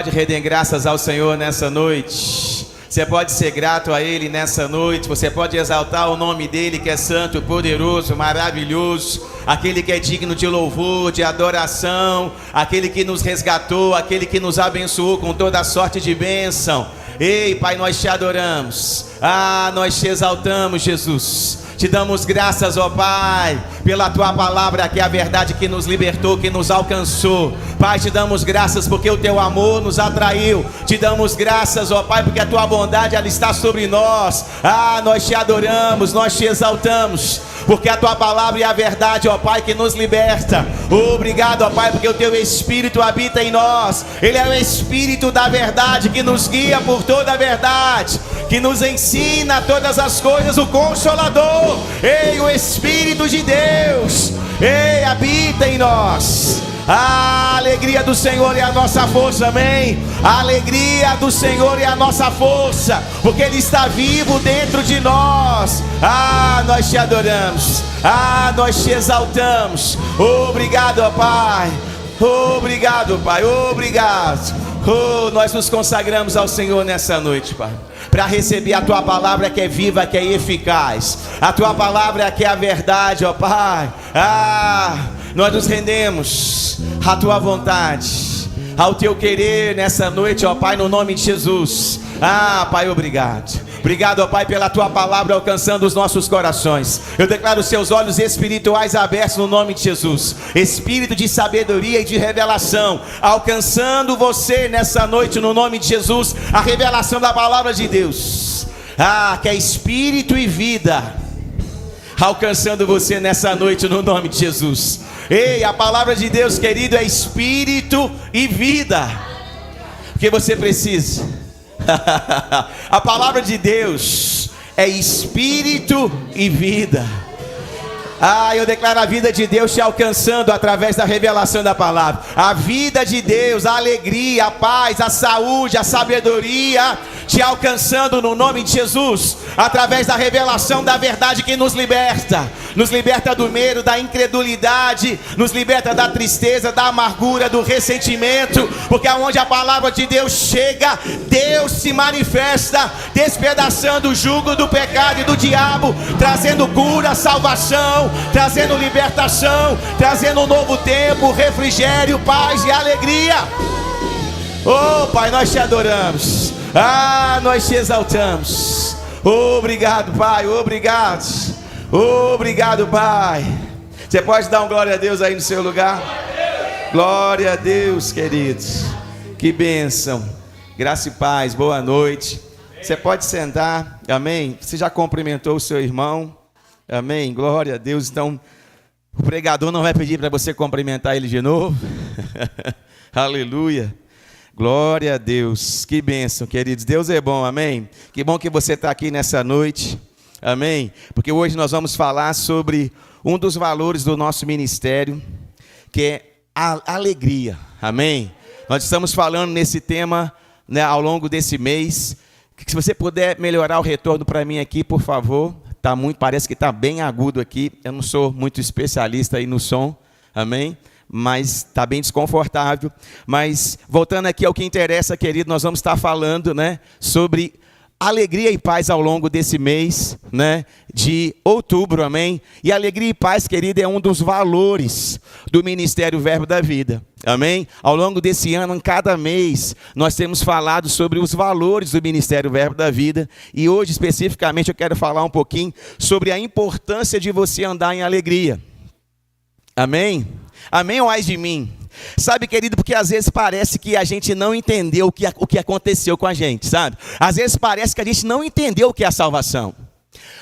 Pode render graças ao Senhor nessa noite. Você pode ser grato a Ele nessa noite. Você pode exaltar o nome dEle, que é santo, poderoso, maravilhoso, aquele que é digno de louvor, de adoração, aquele que nos resgatou, aquele que nos abençoou com toda a sorte de bênção. Ei, Pai, nós te adoramos. Nós te exaltamos, Jesus. Te damos graças, ó Pai, pela Tua palavra, que é a verdade que nos libertou, que nos alcançou. Pai, te damos graças porque o Teu amor nos atraiu. Te damos graças, ó Pai, porque a Tua bondade, ela está sobre nós. Nós te adoramos, nós te exaltamos, porque a Tua palavra é a verdade, ó Pai, que nos liberta. Obrigado, ó Pai, porque o Teu Espírito habita em nós. Ele é o Espírito da verdade, que nos guia por toda a verdade, que nos ensina todas as coisas, o Consolador. Ei, o Espírito de Deus, ei, habita em nós. A alegria do Senhor é a nossa força, amém? A alegria do Senhor é a nossa força, porque Ele está vivo dentro de nós. Nós te adoramos, nós te exaltamos. Obrigado, ó Pai. Obrigado, Pai, obrigado. Nós nos consagramos ao Senhor nessa noite, Pai, para receber a Tua palavra, que é viva, que é eficaz. A Tua palavra, que é a verdade, ó Pai. Nós nos rendemos à Tua vontade, ao Teu querer nessa noite, ó Pai, no nome de Jesus. Pai, obrigado. Obrigado, ó Pai, pela Tua palavra alcançando os nossos corações. Eu declaro os seus olhos espirituais abertos no nome de Jesus. Espírito de sabedoria e de revelação alcançando você nessa noite no nome de Jesus. A revelação da palavra de Deus, que é espírito e vida, alcançando você nessa noite no nome de Jesus. Ei, a palavra de Deus, querido, é espírito e vida. O que você precisa? A palavra de Deus é espírito e vida. Eu declaro a vida de Deus te alcançando através da revelação da palavra. A vida de Deus, a alegria, a paz, a saúde, a sabedoria te alcançando no nome de Jesus, através da revelação da verdade que nos liberta. Nos liberta do medo, da incredulidade, nos liberta da tristeza, da amargura, do ressentimento, porque aonde a palavra de Deus chega, Deus se manifesta, despedaçando o jugo do pecado e do diabo, trazendo cura, salvação, trazendo libertação, trazendo um novo tempo, refrigério, paz e alegria. Pai, nós te adoramos, nós te exaltamos. Obrigado, Pai, obrigado. Obrigado, Pai. Você pode dar um glória a Deus aí no seu lugar? Glória a Deus, queridos. Que bênção. Graça e paz, boa noite. Você pode sentar, amém? Você já cumprimentou o seu irmão? Amém, glória a Deus. Então, o pregador não vai pedir para você cumprimentar ele de novo. Aleluia. Glória a Deus. Que bênção, queridos. Deus é bom, amém? Que bom que você está aqui nessa noite. Amém? Porque hoje nós vamos falar sobre um dos valores do nosso ministério, que é a alegria. Amém? Nós estamos falando nesse tema, né, ao longo desse mês. Se você puder melhorar o retorno para mim aqui, por favor. Parece que está bem agudo aqui. Eu não sou muito especialista aí no som. Amém? Mas está bem desconfortável. Mas voltando aqui ao que interessa, querido, nós vamos estar falando, né, sobre alegria e paz ao longo desse mês, né, de outubro, amém? E alegria e paz, querido, é um dos valores do Ministério Verbo da Vida, amém? Ao longo desse ano, em cada mês, nós temos falado sobre os valores do Ministério Verbo da Vida. E hoje, especificamente, eu quero falar um pouquinho sobre a importância de você andar em alegria. Amém? Amém ou ai de mim? Sabe, querido, porque às vezes parece que a gente não entendeu o que aconteceu com a gente, sabe? Às vezes parece que a gente não entendeu o que é a salvação.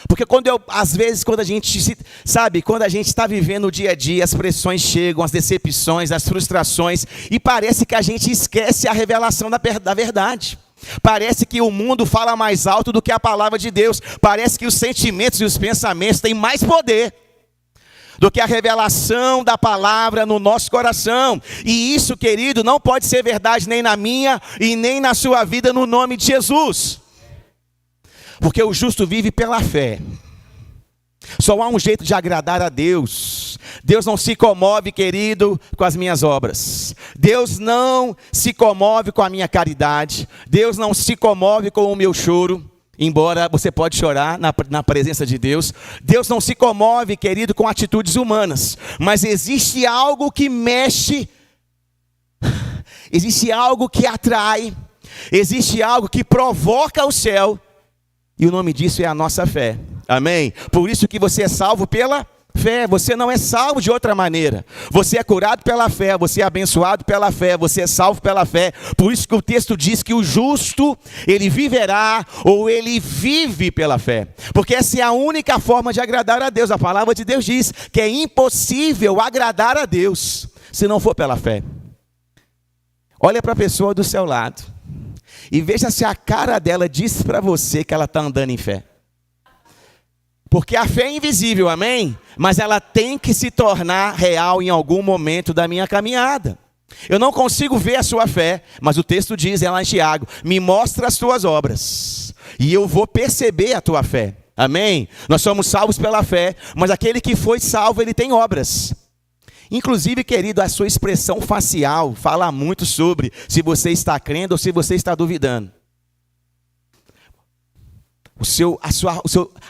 Porque às vezes quando a gente, sabe, quando a gente está vivendo o dia a dia, as pressões chegam, as decepções, as frustrações, e parece que a gente esquece a revelação da verdade. Parece que o mundo fala mais alto do que a palavra de Deus. Parece que os sentimentos e os pensamentos têm mais poder do que a revelação da palavra no nosso coração. E isso, querido, não pode ser verdade nem na minha e nem na sua vida, no nome de Jesus. Porque o justo vive pela fé. Só há um jeito de agradar a Deus. Deus não se comove, querido, com as minhas obras. Deus não se comove com a minha caridade. Deus não se comove com o meu choro. Embora você pode chorar na presença de Deus. Deus não se comove, querido, com atitudes humanas. Mas existe algo que mexe. Existe algo que atrai. Existe algo que provoca o céu. E o nome disso é a nossa fé. Amém? Por isso que você é salvo pela fé. Você não é salvo de outra maneira. Você é curado pela fé. Você é abençoado pela fé. Você é salvo pela fé. Por isso que o texto diz que o justo, ele viverá ou ele vive pela fé. Porque essa é a única forma de agradar a Deus. A palavra de Deus diz que é impossível agradar a Deus se não for pela fé. Olha para a pessoa do seu lado e veja se a cara dela diz para você que ela está andando em fé. Porque a fé é invisível, amém? Mas ela tem que se tornar real em algum momento da minha caminhada. Eu não consigo ver a sua fé, mas o texto diz lá em Tiago, me mostra as tuas obras, e eu vou perceber a tua fé, amém? Nós somos salvos pela fé, mas aquele que foi salvo, ele tem obras. Inclusive, querido, a sua expressão facial fala muito sobre se você está crendo ou se você está duvidando.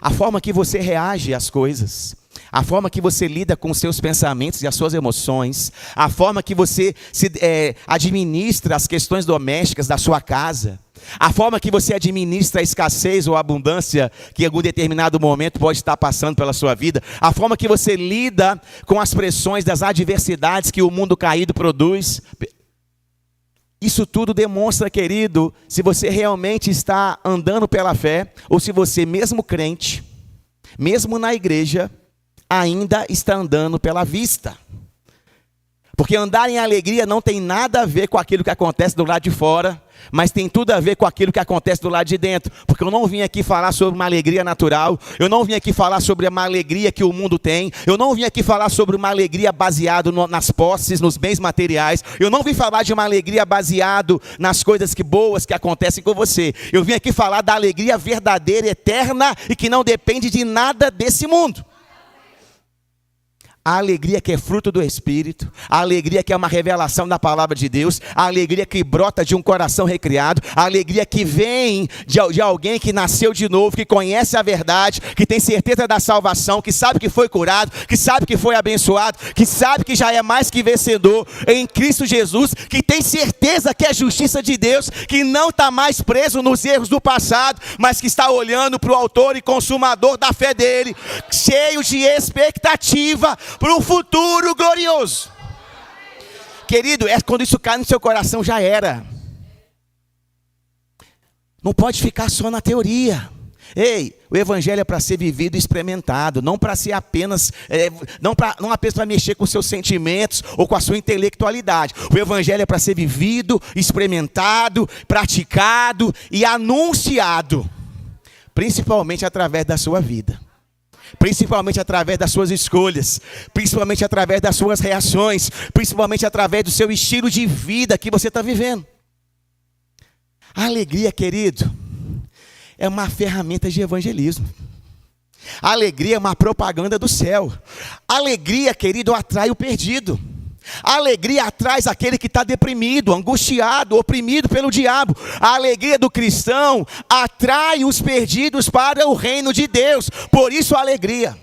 A forma que você reage às coisas, a forma que você lida com os seus pensamentos e as suas emoções, a forma que você administra as questões domésticas da sua casa, a forma que você administra a escassez ou a abundância que em algum determinado momento pode estar passando pela sua vida, a forma que você lida com as pressões das adversidades que o mundo caído produz. Isso tudo demonstra, querido, se você realmente está andando pela fé, ou se você, mesmo crente, mesmo na igreja, ainda está andando pela vista. Porque andar em alegria não tem nada a ver com aquilo que acontece do lado de fora, mas tem tudo a ver com aquilo que acontece do lado de dentro. Porque eu não vim aqui falar sobre uma alegria natural, eu não vim aqui falar sobre uma alegria que o mundo tem, eu não vim aqui falar sobre uma alegria baseada nas posses, nos bens materiais, eu não vim falar de uma alegria baseada nas coisas boas que acontecem com você. Eu vim aqui falar da alegria verdadeira, eterna e que não depende de nada desse mundo. A alegria que é fruto do Espírito, a alegria que é uma revelação da palavra de Deus, a alegria que brota de um coração recriado, a alegria que vem de alguém que nasceu de novo, que conhece a verdade, que tem certeza da salvação, que sabe que foi curado, que sabe que foi abençoado, que sabe que já é mais que vencedor em Cristo Jesus, que tem certeza que é justiça de Deus, que não está mais preso nos erros do passado, mas que está olhando para o autor e consumador da fé dele, cheio de expectativa para o futuro glorioso. Querido, quando isso cai no seu coração, já era. Não pode ficar só na teoria. Ei, o evangelho é para ser vivido e experimentado, não para ser apenas, não apenas para mexer com seus sentimentos ou com a sua intelectualidade. O evangelho é para ser vivido, experimentado, praticado e anunciado, principalmente através da sua vida. Principalmente através das suas escolhas, principalmente através das suas reações, principalmente através do seu estilo de vida que você está vivendo. A alegria, querido, é uma ferramenta de evangelismo. A alegria é uma propaganda do céu. A alegria, querido, atrai o perdido. A alegria atrai aquele que está deprimido, angustiado, oprimido pelo diabo. A alegria do cristão atrai os perdidos para o reino de Deus. Por isso a alegria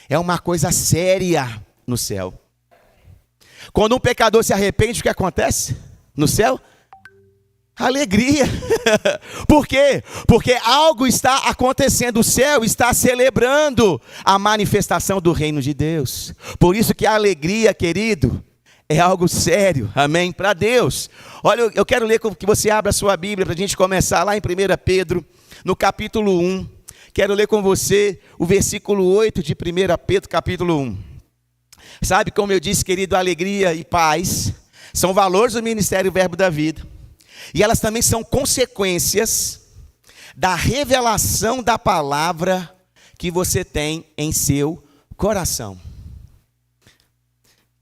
é uma coisa séria no céu. Quando um pecador se arrepende, o que acontece no céu? Alegria. Por quê? Porque algo está acontecendo, o céu está celebrando a manifestação do reino de Deus. Por isso que a alegria, querido, é algo sério, amém? Para Deus. Olha, eu quero ler que você abra a sua Bíblia para a gente começar lá em 1 Pedro, no capítulo 1. Quero ler com você o versículo 8 de 1 Pedro, capítulo 1. Sabe, como eu disse, querido, alegria e paz são valores do ministério Verbo da Vida. E elas também são consequências da revelação da palavra que você tem em seu coração.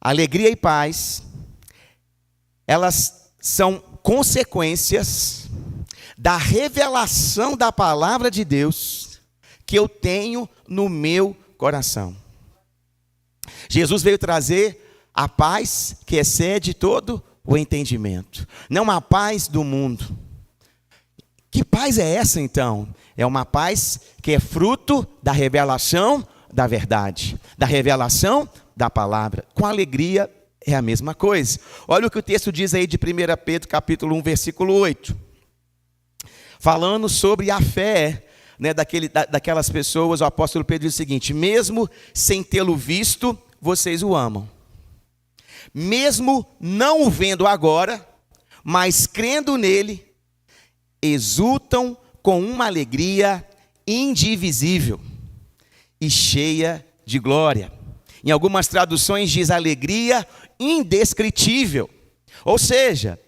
Alegria e paz, elas são consequências da revelação da palavra de Deus que eu tenho no meu coração. Jesus veio trazer a paz que excede todo o entendimento. Não a paz do mundo. Que paz é essa então? É uma paz que é fruto da revelação da verdade, da revelação da palavra. Com alegria é a mesma coisa. Olha o que o texto diz aí de 1 Pedro capítulo 1, versículo 8. Falando sobre a fé, né, daquelas pessoas, o apóstolo Pedro diz o seguinte: mesmo sem tê-lo visto, vocês o amam. Mesmo não o vendo agora, mas crendo nele, exultam com uma alegria indivisível e cheia de glória. Em algumas traduções diz alegria indescritível. Ou seja,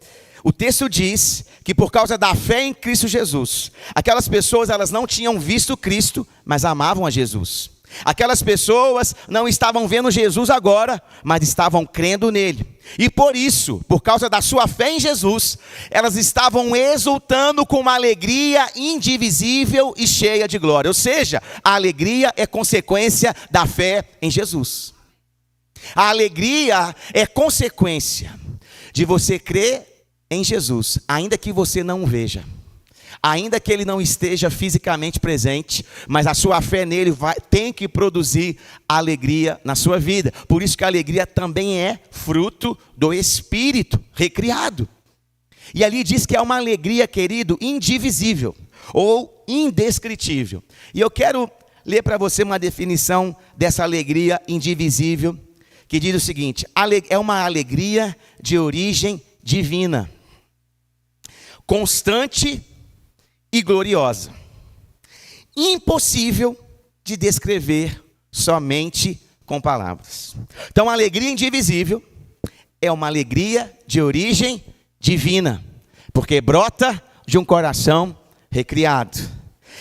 o texto diz que por causa da fé em Cristo Jesus, aquelas pessoas elas não tinham visto Cristo, mas amavam a Jesus. Aquelas pessoas não estavam vendo Jesus agora, mas estavam crendo nele. E por isso, por causa da sua fé em Jesus, elas estavam exultando com uma alegria indivisível e cheia de glória. Ou seja, a alegria é consequência da fé em Jesus. A alegria é consequência de você crer em Jesus, ainda que você não o veja. Ainda que ele não esteja fisicamente presente, mas a sua fé nele tem que produzir alegria na sua vida. Por isso que a alegria também é fruto do Espírito recriado. E ali diz que é uma alegria, querido, indivisível ou indescritível. E eu quero ler para você uma definição dessa alegria indivisível, que diz o seguinte: é uma alegria de origem divina, constante e gloriosa, impossível de descrever somente com palavras. Então, a alegria indivisível é uma alegria de origem divina, porque brota de um coração recriado.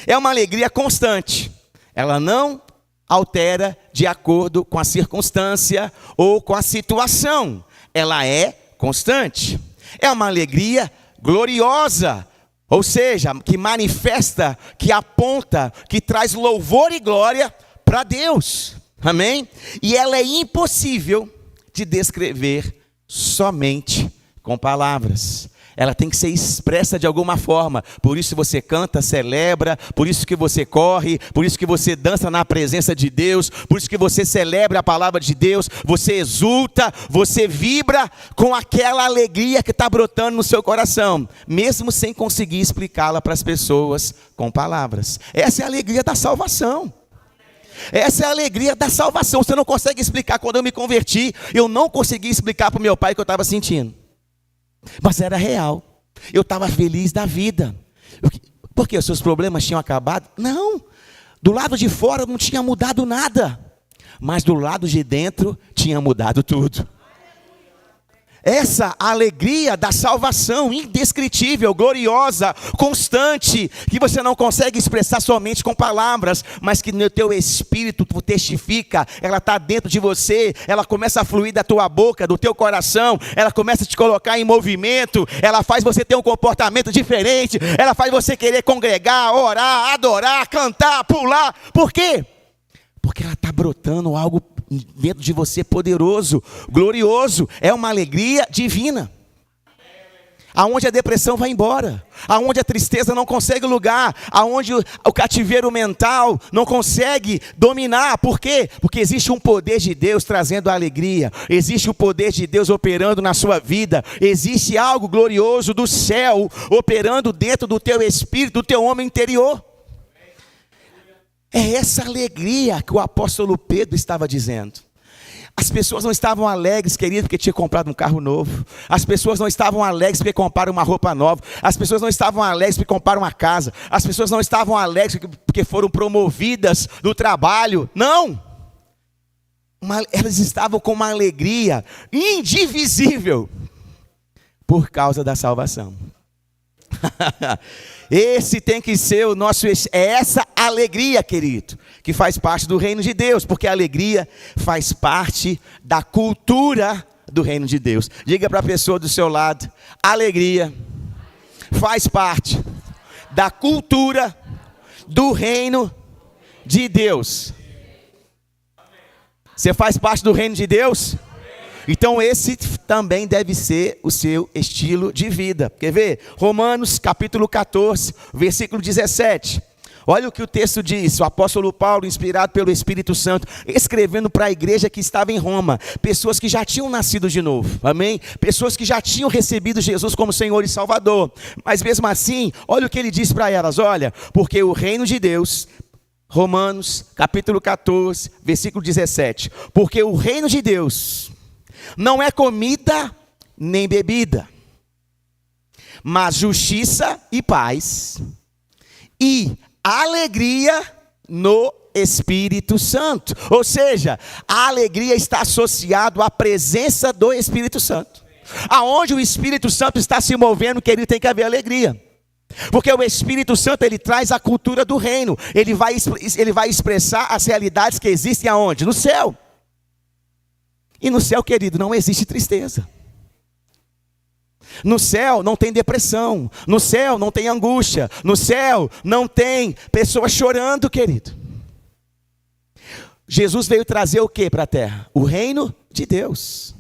É uma alegria constante, ela não altera de acordo com a circunstância ou com a situação, ela é constante. É uma alegria gloriosa, ou seja, que manifesta, que aponta, que traz louvor e glória para Deus. Amém? E ela é impossível de descrever somente com palavras. Ela tem que ser expressa de alguma forma. Por isso você canta, celebra, por isso que você corre, por isso que você dança na presença de Deus, por isso que você celebra a palavra de Deus, você exulta, você vibra com aquela alegria que está brotando no seu coração, mesmo sem conseguir explicá-la para as pessoas com palavras. Essa é a alegria da salvação. Essa é a alegria da salvação. Você não consegue explicar. Quando eu me converti, eu não consegui explicar para o meu pai o que eu estava sentindo. Mas era real. Eu estava feliz da vida. Porque os seus problemas tinham acabado? Não. Do lado de fora não tinha mudado nada. Mas do lado de dentro tinha mudado tudo. Essa alegria da salvação indescritível, gloriosa, constante, que você não consegue expressar somente com palavras, mas que no teu espírito testifica, ela está dentro de você, ela começa a fluir da tua boca, do teu coração, ela começa a te colocar em movimento, ela faz você ter um comportamento diferente, ela faz você querer congregar, orar, adorar, cantar, pular. Por quê? Porque ela está brotando algo dentro de você poderoso, glorioso. É uma alegria divina. Aonde a depressão vai embora, aonde a tristeza não consegue lugar, aonde o cativeiro mental não consegue dominar. Por quê? Porque existe um poder de Deus trazendo a alegria, existe o poder de Deus operando na sua vida, existe algo glorioso do céu operando dentro do teu espírito, do teu homem interior. É essa alegria que o apóstolo Pedro estava dizendo. As pessoas não estavam alegres, querido, porque tinha comprado um carro novo. As pessoas não estavam alegres porque compraram uma roupa nova. As pessoas não estavam alegres porque compraram uma casa. As pessoas não estavam alegres porque foram promovidas no trabalho. Não! Elas estavam com uma alegria indivisível por causa da salvação. Esse tem que ser o nosso, é essa alegria, querido, que faz parte do reino de Deus, porque a alegria faz parte da cultura do reino de Deus. Diga para a pessoa do seu lado: alegria faz parte da cultura do reino de Deus. Você faz parte do reino de Deus? Então esse também deve ser o seu estilo de vida. Quer ver? Romanos capítulo 14, versículo 17. Olha o que o texto diz, o apóstolo Paulo, inspirado pelo Espírito Santo, escrevendo para a igreja que estava em Roma, pessoas que já tinham nascido de novo, amém? Pessoas que já tinham recebido Jesus como Senhor e Salvador, mas mesmo assim, olha o que ele diz para elas, olha, porque o reino de Deus, Romanos capítulo 14, versículo 17, porque o reino de Deus não é comida nem bebida, mas justiça e paz, e alegria no Espírito Santo. Ou seja, a alegria está associada à presença do Espírito Santo. Aonde o Espírito Santo está se movendo, querido, tem que haver alegria. Porque o Espírito Santo, ele traz a cultura do reino. Ele vai expressar as realidades que existem aonde? No céu. E no céu, querido, não existe tristeza. No céu não tem depressão, no céu não tem angústia, no céu não tem pessoas chorando, querido. Jesus veio trazer o que para a terra? O reino de Deus.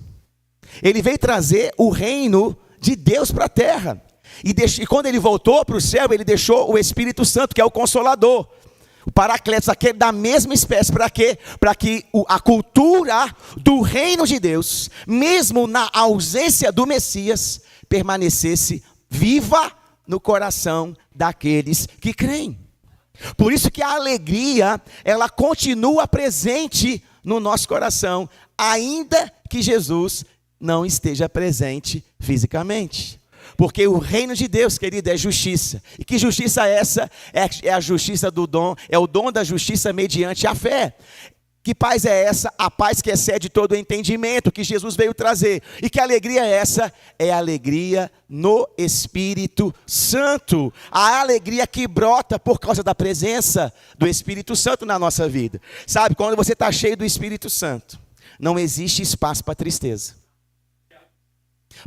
Ele veio trazer o reino de Deus para a terra. E quando ele voltou para o céu, ele deixou o Espírito Santo, que é o Consolador. O Paracletos, aquele da mesma espécie, para quê? Para que a cultura do reino de Deus, mesmo na ausência do Messias, permanecesse viva no coração daqueles que creem. Por isso que a alegria, ela continua presente no nosso coração, ainda que Jesus não esteja presente fisicamente. Porque o reino de Deus, querido, é justiça. E que justiça é essa? É a justiça do dom, é o dom da justiça mediante a fé. Que paz é essa? A paz que excede todo o entendimento, que Jesus veio trazer. E que alegria é essa? É a alegria no Espírito Santo. A alegria que brota por causa da presença do Espírito Santo na nossa vida. Sabe, quando você está cheio do Espírito Santo, não existe espaço para tristeza.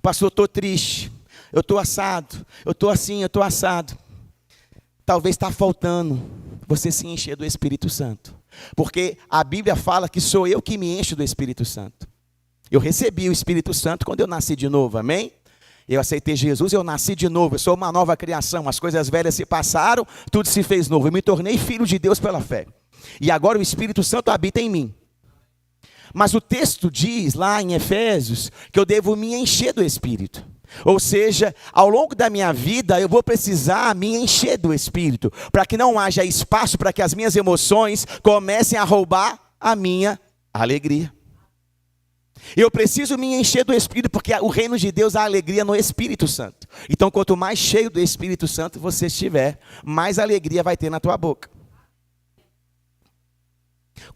Pastor, eu estou triste, eu estou assado, eu estou assim, eu estou assado. Talvez está faltando você se encher do Espírito Santo. Porque a Bíblia fala que sou eu que me encho do Espírito Santo. Eu recebi o Espírito Santo quando eu nasci de novo, amém? Eu aceitei Jesus, eu nasci de novo, eu sou uma nova criação. As coisas velhas se passaram, tudo se fez novo. Eu me tornei filho de Deus pela fé. E agora o Espírito Santo habita em mim. Mas o texto diz lá em Efésios que eu devo me encher do Espírito. Ou seja, ao longo da minha vida eu vou precisar me encher do Espírito, para que não haja espaço para que as minhas emoções comecem a roubar a minha alegria. Eu preciso me encher do Espírito, porque o reino de Deus há alegria no Espírito Santo. Então quanto mais cheio do Espírito Santo você estiver, mais alegria vai ter na tua boca.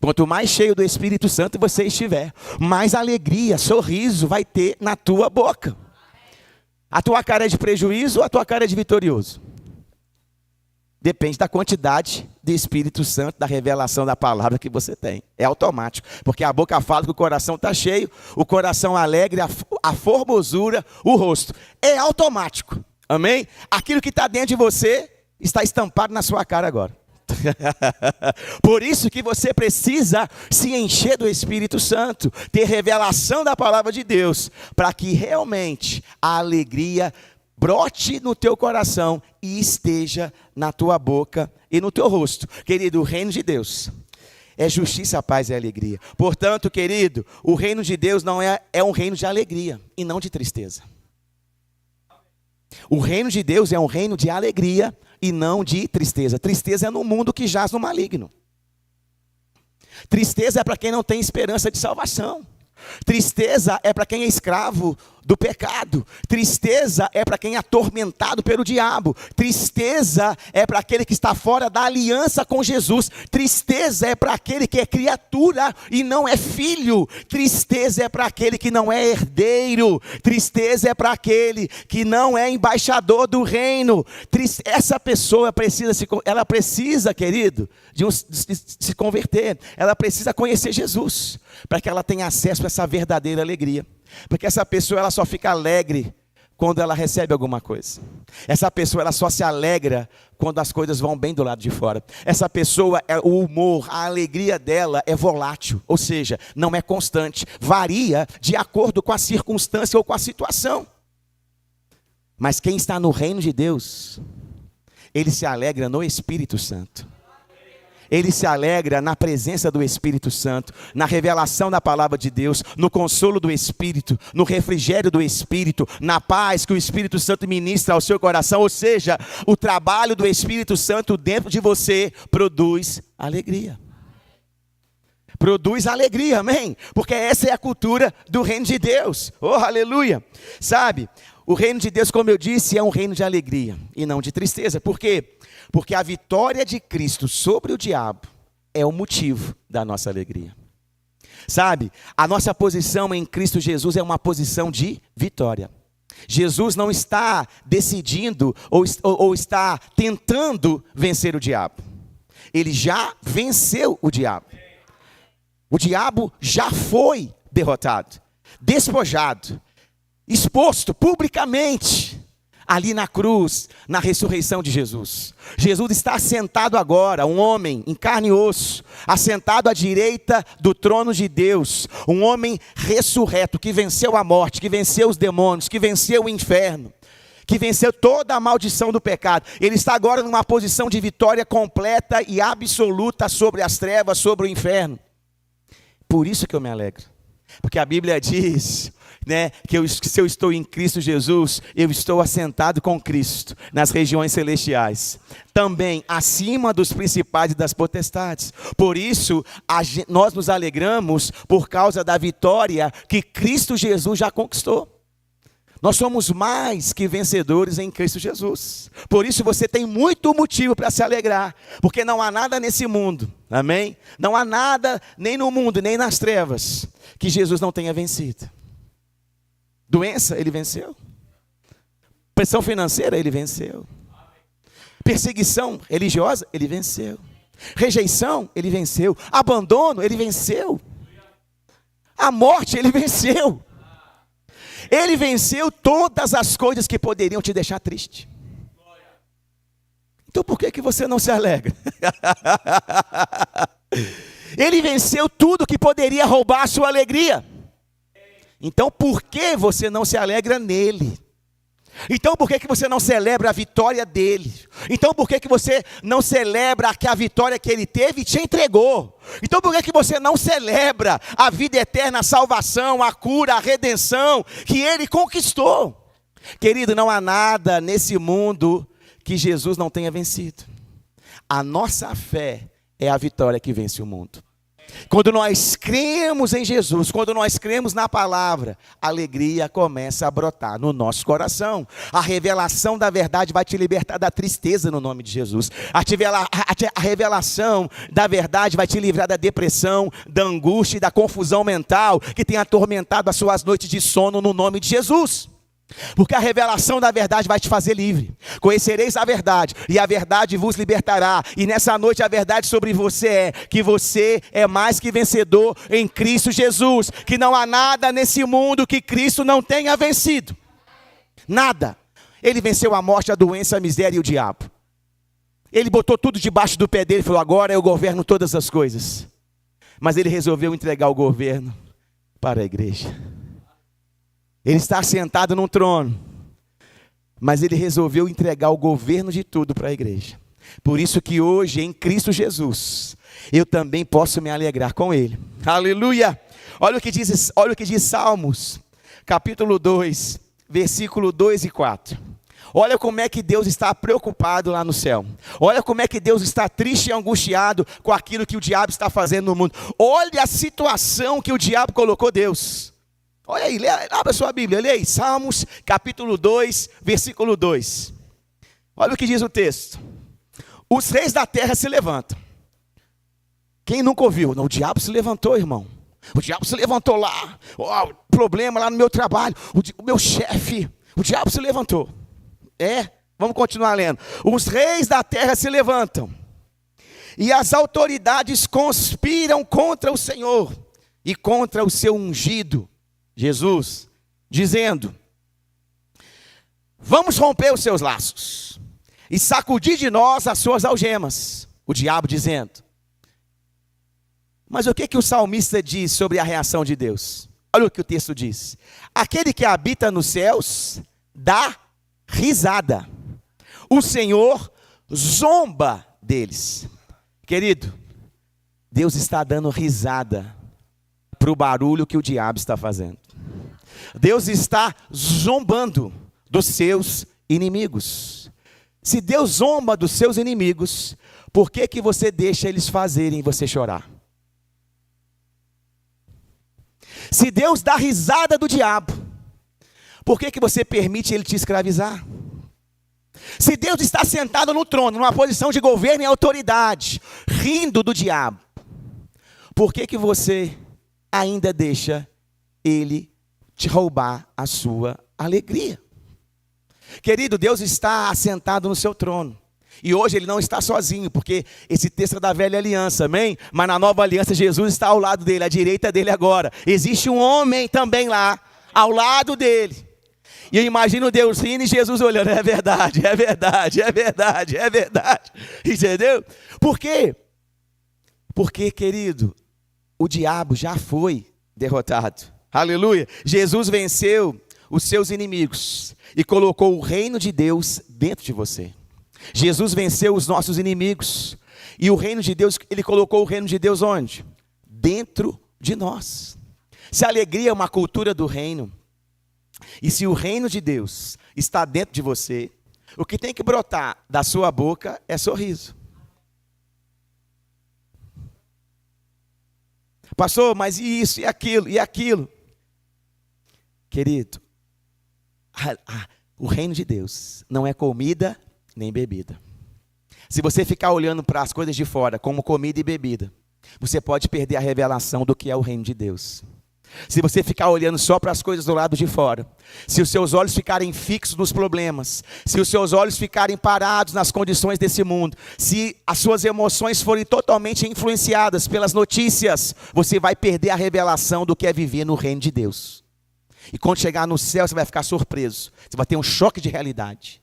Quanto mais cheio do Espírito Santo você estiver, mais alegria, sorriso vai ter na tua boca. A tua cara é de prejuízo ou a tua cara é de vitorioso? Depende da quantidade de Espírito Santo, da revelação da palavra que você tem. É automático, porque a boca fala que o coração está cheio, o coração alegre, a formosura, o rosto. É automático, amém? Aquilo que está dentro de você está estampado na sua cara agora. Por isso que você precisa se encher do Espírito Santo, ter revelação da palavra de Deus, para que realmente a alegria brote no teu coração e esteja na tua boca e no teu rosto. Querido, o reino de Deus é justiça, paz e alegria. Portanto, querido, o reino de Deus não é um reino de alegria e não de tristeza. O reino de Deus é um reino de alegria e não de tristeza. Tristeza é no mundo que jaz no maligno. Tristeza é para quem não tem esperança de salvação. Tristeza é para quem é escravo do pecado. Tristeza é para quem é atormentado pelo diabo. Tristeza é para aquele que está fora da aliança com Jesus. Tristeza é para aquele que é criatura e não é filho. Tristeza é para aquele que não é herdeiro. Tristeza é para aquele que não é embaixador do reino. Essa pessoa precisa, querido, de se converter. Ela precisa conhecer Jesus, para que ela tenha acesso a essa verdadeira alegria. Porque essa pessoa ela só fica alegre quando ela recebe alguma coisa. Essa pessoa ela só se alegra quando as coisas vão bem do lado de fora. Essa pessoa, o humor, a alegria dela é volátil, ou seja, não é constante, varia de acordo com a circunstância ou com a situação. Mas quem está no reino de Deus, ele se alegra no Espírito Santo. Ele se alegra na presença do Espírito Santo, na revelação da palavra de Deus, no consolo do Espírito, no refrigério do Espírito, na paz que o Espírito Santo ministra ao seu coração. Ou seja, o trabalho do Espírito Santo dentro de você produz alegria. Produz alegria, amém? Porque essa é a cultura do reino de Deus. Oh, aleluia! Sabe, o reino de Deus, como eu disse, é um reino de alegria e não de tristeza. Por quê? Porque a vitória de Cristo sobre o diabo é o motivo da nossa alegria. Sabe, a nossa posição em Cristo Jesus é uma posição de vitória. Jesus não está decidindo ou está tentando vencer o diabo. Ele já venceu o diabo. O diabo já foi derrotado, despojado, exposto publicamente ali na cruz, na ressurreição de Jesus. Jesus está assentado agora, um homem em carne e osso, assentado à direita do trono de Deus, um homem ressurreto, que venceu a morte, que venceu os demônios, que venceu o inferno, que venceu toda a maldição do pecado. Ele está agora numa posição de vitória completa e absoluta sobre as trevas, sobre o inferno. Por isso que eu me alegro, porque a Bíblia diz, que se eu estou em Cristo Jesus, eu estou assentado com Cristo nas regiões celestiais, também acima dos principados e das potestades. Por isso, nós nos alegramos por causa da vitória que Cristo Jesus já conquistou. Nós somos mais que vencedores em Cristo Jesus. Por isso você tem muito motivo para se alegrar, porque não há nada nesse mundo, amém? Não há nada, nem no mundo, nem nas trevas, que Jesus não tenha vencido. Doença, ele venceu. Pressão financeira, ele venceu. Perseguição religiosa, ele venceu. Rejeição, ele venceu. Abandono, ele venceu. A morte, ele venceu. Ele venceu todas as coisas que poderiam te deixar triste. Então por que você não se alegra? Ele venceu tudo que poderia roubar a sua alegria. Então por que você não se alegra nele? Então por que você não celebra a vitória dele? Então por que você não celebra a vitória que ele teve e te entregou? Então por que você não celebra a vida eterna, a salvação, a cura, a redenção que ele conquistou? Querido, não há nada nesse mundo que Jesus não tenha vencido. A nossa fé é a vitória que vence o mundo. Quando nós cremos em Jesus, quando nós cremos na palavra, a alegria começa a brotar no nosso coração. A revelação da verdade vai te libertar da tristeza no nome de Jesus. A revelação da verdade vai te livrar da depressão, da angústia e da confusão mental que tem atormentado as suas noites de sono no nome de Jesus. Porque a revelação da verdade vai te fazer livre. Conhecereis a verdade e a verdade vos libertará. E nessa noite a verdade sobre você é que você é mais que vencedor em Cristo Jesus. Que não há nada nesse mundo que Cristo não tenha vencido. Nada. Ele venceu a morte, a doença, a miséria e o diabo. Ele botou tudo debaixo do pé dele e falou: agora eu governo todas as coisas. Mas ele resolveu entregar o governo para a igreja. Ele está sentado num trono, mas ele resolveu entregar o governo de tudo para a igreja. Por isso que hoje, em Cristo Jesus, eu também posso me alegrar com ele. Aleluia! Olha o que diz Salmos, capítulo 2, versículo 2 e 4. Olha como é que Deus está preocupado lá no céu. Olha como é que Deus está triste e angustiado com aquilo que o diabo está fazendo no mundo. Olha a situação que o diabo colocou Deus. Olha aí, abra sua Bíblia, leia aí, Salmos capítulo 2, versículo 2. Olha o que diz o texto. Os reis da terra se levantam. Quem nunca ouviu? Não, o diabo se levantou, irmão. O diabo se levantou lá. Problema lá no meu trabalho. O meu chefe, o diabo se levantou. Vamos continuar lendo. Os reis da terra se levantam. E as autoridades conspiram contra o Senhor e contra o seu ungido, Jesus, dizendo: Vamos romper os seus laços e sacudir de nós as suas algemas. O diabo dizendo. Mas o que o salmista diz sobre a reação de Deus? Olha o que o texto diz. Aquele que habita nos céus dá risada. O Senhor zomba deles. Querido, Deus está dando risada para o barulho que o diabo está fazendo. Deus está zombando dos seus inimigos. Se Deus zomba dos seus inimigos, por que você deixa eles fazerem você chorar? Se Deus dá risada do diabo, por que você permite ele te escravizar? Se Deus está sentado no trono, numa posição de governo e autoridade, rindo do diabo, por que você ainda deixa ele te roubar a sua alegria? Querido, Deus está assentado no seu trono. E hoje ele não está sozinho, porque esse texto é da velha aliança, amém? Mas na nova aliança Jesus está ao lado dele, à direita dele agora. Existe um homem também lá, ao lado dele. E eu imagino Deus rindo e Jesus olhando, é verdade, é verdade, é verdade, é verdade. Entendeu? Por quê? Porque, querido, o diabo já foi derrotado. Aleluia. Jesus venceu os seus inimigos e colocou o reino de Deus dentro de você. Jesus venceu os nossos inimigos. E o reino de Deus, ele colocou o reino de Deus onde? Dentro de nós. Se a alegria é uma cultura do reino, e se o reino de Deus está dentro de você, o que tem que brotar da sua boca é sorriso. Pastor, mas e isso, e aquilo, e aquilo? Querido, o reino de Deus não é comida nem bebida. Se você ficar olhando para as coisas de fora como comida e bebida, você pode perder a revelação do que é o reino de Deus. Se você ficar olhando só para as coisas do lado de fora, se os seus olhos ficarem fixos nos problemas, se os seus olhos ficarem parados nas condições desse mundo, se as suas emoções forem totalmente influenciadas pelas notícias, você vai perder a revelação do que é viver no reino de Deus. E quando chegar no céu, você vai ficar surpreso. Você vai ter um choque de realidade.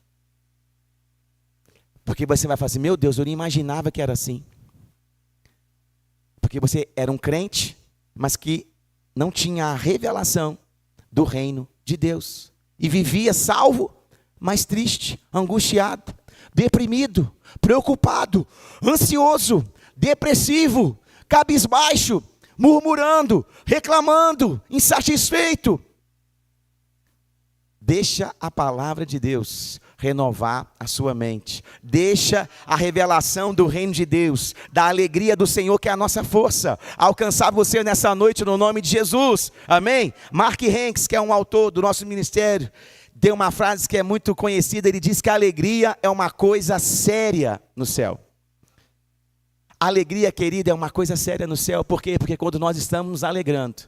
Porque você vai falar assim, meu Deus, eu nem imaginava que era assim. Porque você era um crente, mas que não tinha a revelação do reino de Deus. E vivia salvo, mas triste, angustiado, deprimido, preocupado, ansioso, depressivo, cabisbaixo, murmurando, reclamando, insatisfeito. Deixa a palavra de Deus renovar a sua mente. Deixa a revelação do reino de Deus, da alegria do Senhor, que é a nossa força, alcançar você nessa noite no nome de Jesus. Amém? Mark Hanks, que é um autor do nosso ministério, tem uma frase que é muito conhecida. Ele diz que a alegria é uma coisa séria no céu. A alegria, querida, é uma coisa séria no céu. Por quê? Porque quando nós estamos nos alegrando,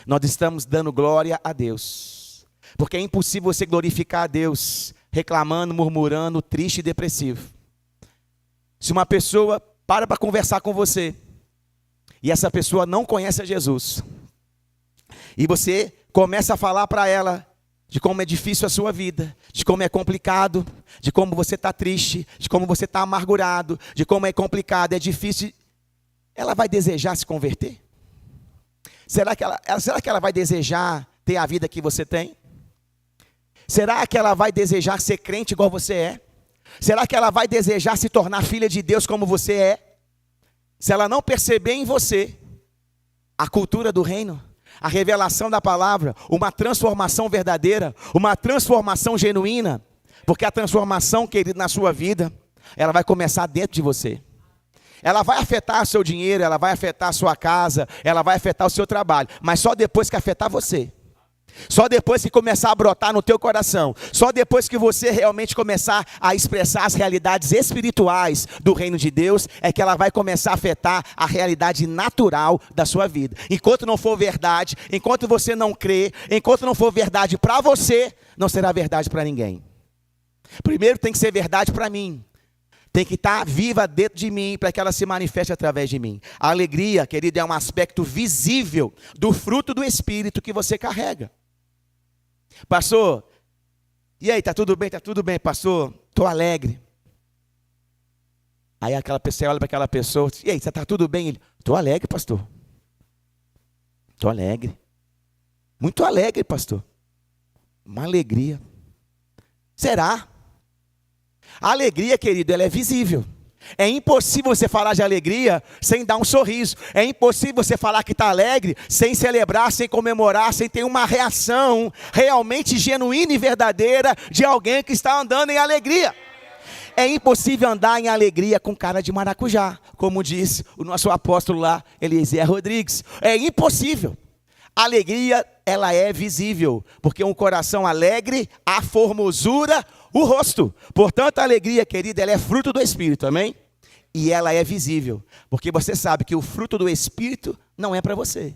nós estamos dando glória a Deus. Porque é impossível você glorificar a Deus reclamando, murmurando, triste e depressivo. Se uma pessoa para conversar com você e essa pessoa não conhece a Jesus, e você começa a falar para ela de como é difícil a sua vida, de como é complicado, de como você está triste, de como você está amargurado, de como é complicado, é difícil, ela vai desejar se converter? Será que ela vai desejar ter a vida que você tem? Será que ela vai desejar ser crente igual você é? Será que ela vai desejar se tornar filha de Deus como você é? Se ela não perceber em você a cultura do reino, a revelação da palavra, uma transformação verdadeira, uma transformação genuína, porque a transformação, querido, na sua vida, ela vai começar dentro de você. Ela vai afetar o seu dinheiro, ela vai afetar a sua casa, ela vai afetar o seu trabalho, mas só depois que afetar você. Só depois que começar a brotar no teu coração, só depois que você realmente começar a expressar as realidades espirituais do reino de Deus, é que ela vai começar a afetar a realidade natural da sua vida. Enquanto não for verdade, enquanto você não crê, enquanto não for verdade para você, não será verdade para ninguém. Primeiro tem que ser verdade para mim. Tem que estar viva dentro de mim para que ela se manifeste através de mim. A alegria, querido, é um aspecto visível do fruto do Espírito que você carrega. Pastor, E aí, tá tudo bem? Tá tudo bem, pastor? Estou alegre. Aí aquela pessoa olha para aquela pessoa, e aí, você tá tudo bem? Ele, estou alegre, pastor. Estou alegre. Muito alegre, pastor. Uma alegria. Será? A alegria, querido, ela é visível. É impossível você falar de alegria sem dar um sorriso. É impossível você falar que está alegre sem celebrar, sem comemorar, sem ter uma reação realmente genuína e verdadeira de alguém que está andando em alegria. É impossível andar em alegria com cara de maracujá, como disse o nosso apóstolo lá, Eliezer Rodrigues. É impossível. A alegria, ela é visível, porque um coração alegre, a formosura, o rosto. Portanto, a alegria, querida, ela é fruto do Espírito, amém? E ela é visível, porque você sabe que o fruto do Espírito não é para você.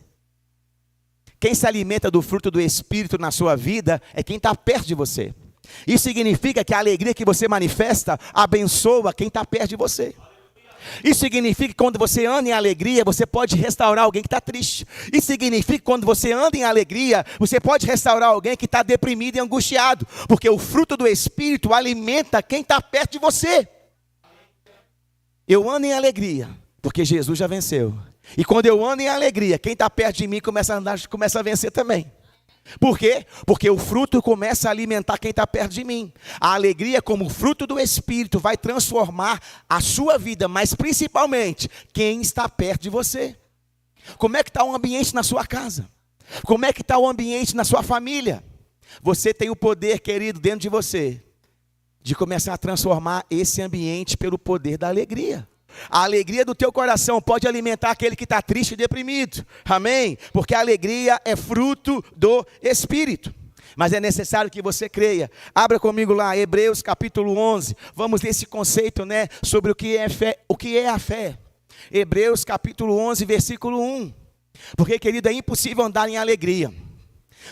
Quem se alimenta do fruto do Espírito na sua vida é quem está perto de você. Isso significa que a alegria que você manifesta abençoa quem está perto de você. Isso significa que quando você anda em alegria, você pode restaurar alguém que está triste. Isso significa que quando você anda em alegria, você pode restaurar alguém que está deprimido e angustiado. Porque o fruto do Espírito alimenta quem está perto de você. Eu ando em alegria, porque Jesus já venceu. E quando eu ando em alegria, quem está perto de mim começa a andar, começa a vencer também. Por quê? Porque o fruto começa a alimentar quem está perto de mim. A alegria, como fruto do Espírito, vai transformar a sua vida, mas principalmente quem está perto de você. Como é que está o ambiente na sua casa? Como é que está o ambiente na sua família? Você tem o poder, querido, dentro de você, de começar a transformar esse ambiente pelo poder da alegria. A alegria do teu coração pode alimentar aquele que está triste e deprimido. Amém? Porque a alegria é fruto do Espírito. Mas é necessário que você creia. Abra comigo lá, Hebreus capítulo 11. Vamos ler esse conceito, né? Sobre o que é fé, o que é a fé. Hebreus capítulo 11, versículo 1. Porque, querido, é impossível andar em alegria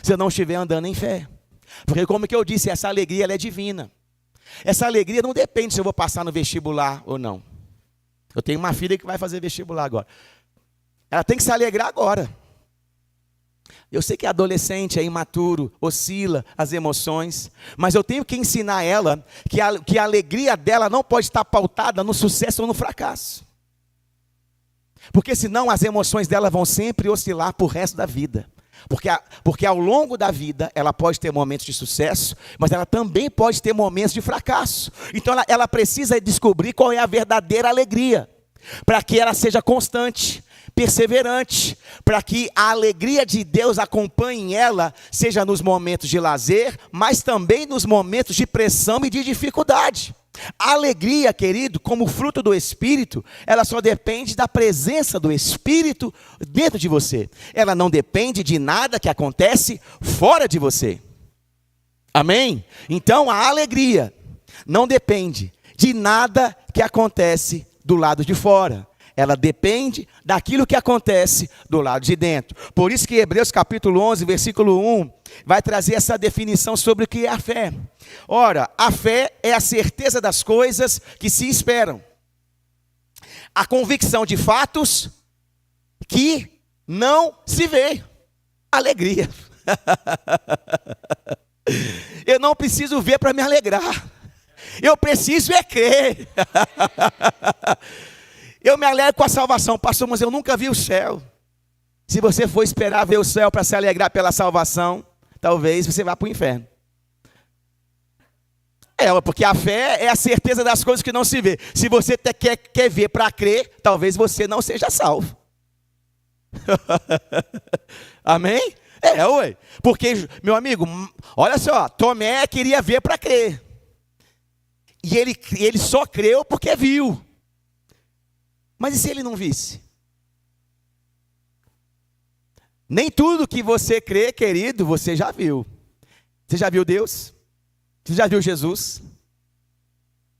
se eu não estiver andando em fé. Porque, como que eu disse, essa alegria ela é divina. Essa alegria não depende se eu vou passar no vestibular ou não. Eu tenho uma filha que vai fazer vestibular agora. Ela tem que se alegrar agora. Eu sei que é adolescente, é imaturo, oscila as emoções, mas eu tenho que ensinar ela que a alegria dela não pode estar pautada no sucesso ou no fracasso. Porque senão as emoções dela vão sempre oscilar por resto da vida. Porque ao longo da vida ela pode ter momentos de sucesso, mas ela também pode ter momentos de fracasso. Então ela precisa descobrir qual é a verdadeira alegria, para que ela seja constante, perseverante, para que a alegria de Deus acompanhe ela, seja nos momentos de lazer, mas também nos momentos de pressão e de dificuldade. A alegria, querido, como fruto do Espírito, ela só depende da presença do Espírito dentro de você. Ela não depende de nada que acontece fora de você. Amém? Então a alegria não depende de nada que acontece do lado de fora. Ela depende daquilo que acontece do lado de dentro. Por isso que Hebreus capítulo 11, versículo 1, vai trazer essa definição sobre o que é a fé. Ora, a fé é a certeza das coisas que se esperam. A convicção de fatos que não se vê. Alegria. Eu não preciso ver para me alegrar. Eu preciso é crer. Eu me alegro com a salvação, pastor, mas eu nunca vi o céu. Se você for esperar ver o céu para se alegrar pela salvação, talvez você vá para o inferno. Porque a fé é a certeza das coisas que não se vê. Se você quer ver para crer, talvez você não seja salvo. Amém? Ué. Porque, meu amigo, olha só, Tomé queria ver para crer. E ele só creu porque viu. Mas e se ele não visse? Nem tudo que você crê, querido, você já viu. Você já viu Deus? Você já viu Jesus?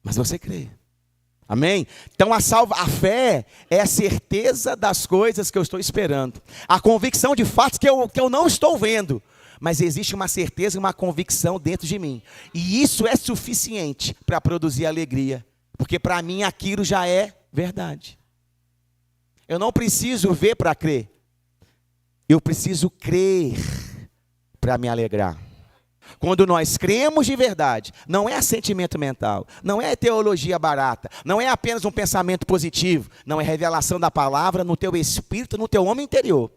Mas você crê. Amém? Então a fé é a certeza das coisas que eu estou esperando. A convicção de fatos que eu não estou vendo. Mas existe uma certeza e uma convicção dentro de mim. E isso é suficiente para produzir alegria. Porque para mim aquilo já é verdade. Eu não preciso ver para crer. Eu preciso crer para me alegrar. Quando nós cremos de verdade, não é assentimento mental, não é teologia barata, não é apenas um pensamento positivo, não é revelação da palavra no teu espírito, no teu homem interior.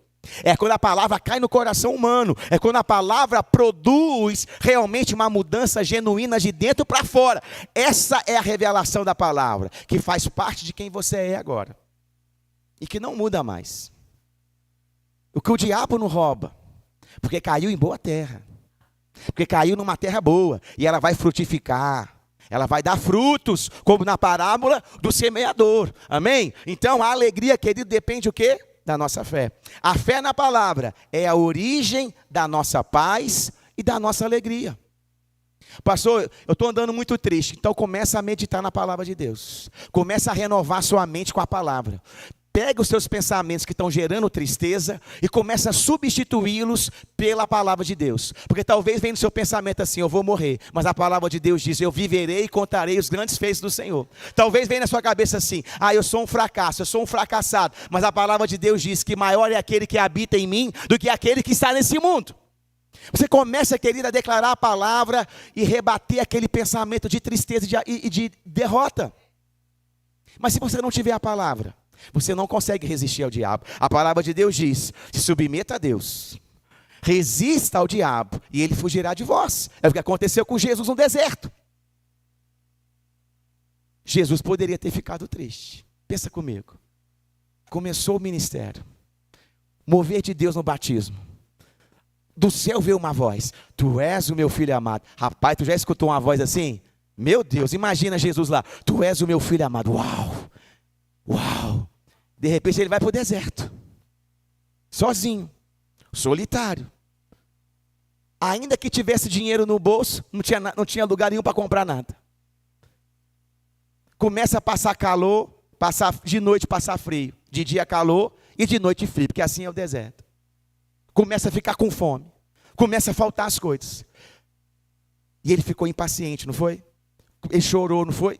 É quando a palavra cai no coração humano, é quando a palavra produz realmente uma mudança genuína de dentro para fora. Essa é a revelação da palavra, que faz parte de quem você é agora e que não muda mais. O que o diabo não rouba, porque caiu em boa terra. Porque caiu numa terra boa, e ela vai frutificar, ela vai dar frutos, como na parábola do semeador, amém? Então a alegria, querido, depende o quê? Da nossa fé. A fé na palavra é a origem da nossa paz e da nossa alegria. Pastor, eu estou andando muito triste, então começa a meditar na palavra de Deus, começa a renovar sua mente com a palavra. Pega os seus pensamentos que estão gerando tristeza e começa a substituí-los pela palavra de Deus. Porque talvez venha no seu pensamento assim, eu vou morrer. Mas a palavra de Deus diz, eu viverei e contarei os grandes feitos do Senhor. Talvez venha na sua cabeça assim, eu sou um fracasso, eu sou um fracassado. Mas a palavra de Deus diz que maior é aquele que habita em mim do que aquele que está nesse mundo. Você começa, querido, a declarar a palavra e rebater aquele pensamento de tristeza e de derrota. Mas se você não tiver a palavra, você não consegue resistir ao diabo. A palavra de Deus diz, se submeta a Deus, resista ao diabo e ele fugirá de vós. É o que aconteceu com Jesus no deserto. Jesus poderia ter ficado triste. Pensa comigo. Começou o ministério, mover de Deus no batismo. Do céu veio uma voz, tu és o meu filho amado. Rapaz, tu já escutou uma voz assim? Meu Deus, imagina Jesus lá, tu és o meu filho amado. Uau, uau. De repente ele vai para o deserto, sozinho, solitário. Ainda que tivesse dinheiro no bolso, não tinha lugar nenhum para comprar nada. Começa a passar calor, de noite passar frio, de dia calor e de noite frio, porque assim é o deserto. Começa a ficar com fome, começa a faltar as coisas. E ele ficou impaciente, não foi? Ele chorou, não foi?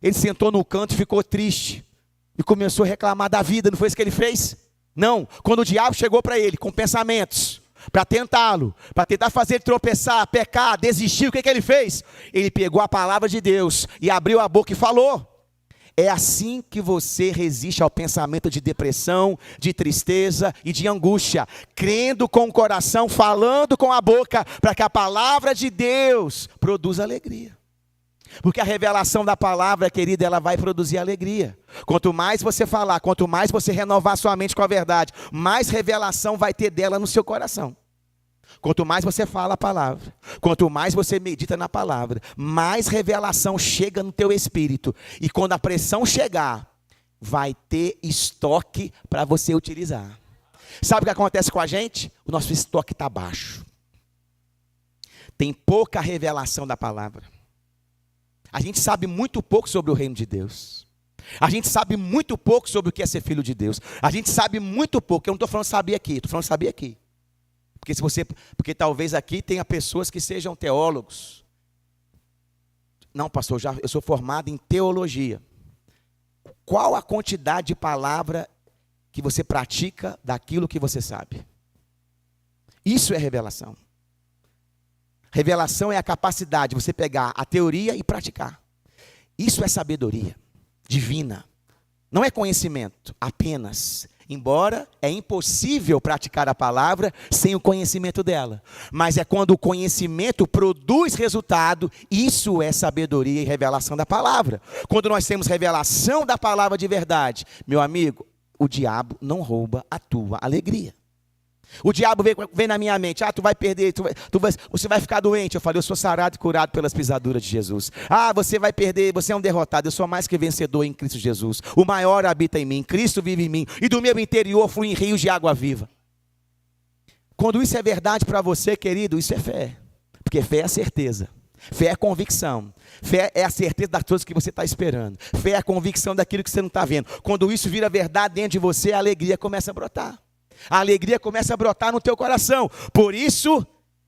Ele sentou no canto e ficou triste. E começou a reclamar da vida, não foi isso que ele fez? Não, quando o diabo chegou para ele com pensamentos, para tentá-lo, para tentar fazer ele tropeçar, pecar, desistir, o que ele fez? Ele pegou a palavra de Deus e abriu a boca e falou. É assim que você resiste ao pensamento de depressão, de tristeza e de angústia, crendo com o coração, falando com a boca, para que a palavra de Deus produza alegria. Porque a revelação da palavra, querida, ela vai produzir alegria. Quanto mais você falar, quanto mais você renovar sua mente com a verdade, mais revelação vai ter dela no seu coração. Quanto mais você fala a palavra, quanto mais você medita na palavra, mais revelação chega no teu espírito. E quando a pressão chegar, vai ter estoque para você utilizar. Sabe o que acontece com a gente? O nosso estoque está baixo. Tem pouca revelação da palavra. A gente sabe muito pouco sobre o reino de Deus. A gente sabe muito pouco sobre o que é ser filho de Deus. A gente sabe muito pouco. Eu não estou falando saber aqui, estou falando saber aqui. Porque talvez aqui tenha pessoas que sejam teólogos. Não, pastor, eu sou formado em teologia. Qual a quantidade de palavra que você pratica daquilo que você sabe? Isso é revelação. Revelação é a capacidade de você pegar a teoria e praticar. Isso é sabedoria divina. Não é conhecimento apenas. Embora é impossível praticar a palavra sem o conhecimento dela. Mas é quando o conhecimento produz resultado, isso é sabedoria e revelação da palavra. Quando nós temos revelação da palavra de verdade, meu amigo, o diabo não rouba a tua alegria. O diabo vem na minha mente, tu vai perder, você vai ficar doente. Eu falei, eu sou sarado e curado pelas pisaduras de Jesus. Você vai perder, você é um derrotado. Eu sou mais que vencedor em Cristo Jesus. O maior habita em mim, Cristo vive em mim. E do meu interior fluem rios de água viva. Quando isso é verdade para você, querido, isso é fé. Porque fé é a certeza. Fé é a convicção. Fé é a certeza das coisas que você está esperando. Fé é a convicção daquilo que você não está vendo. Quando isso vira verdade dentro de você, a alegria começa a brotar. A alegria começa a brotar no teu coração. Por isso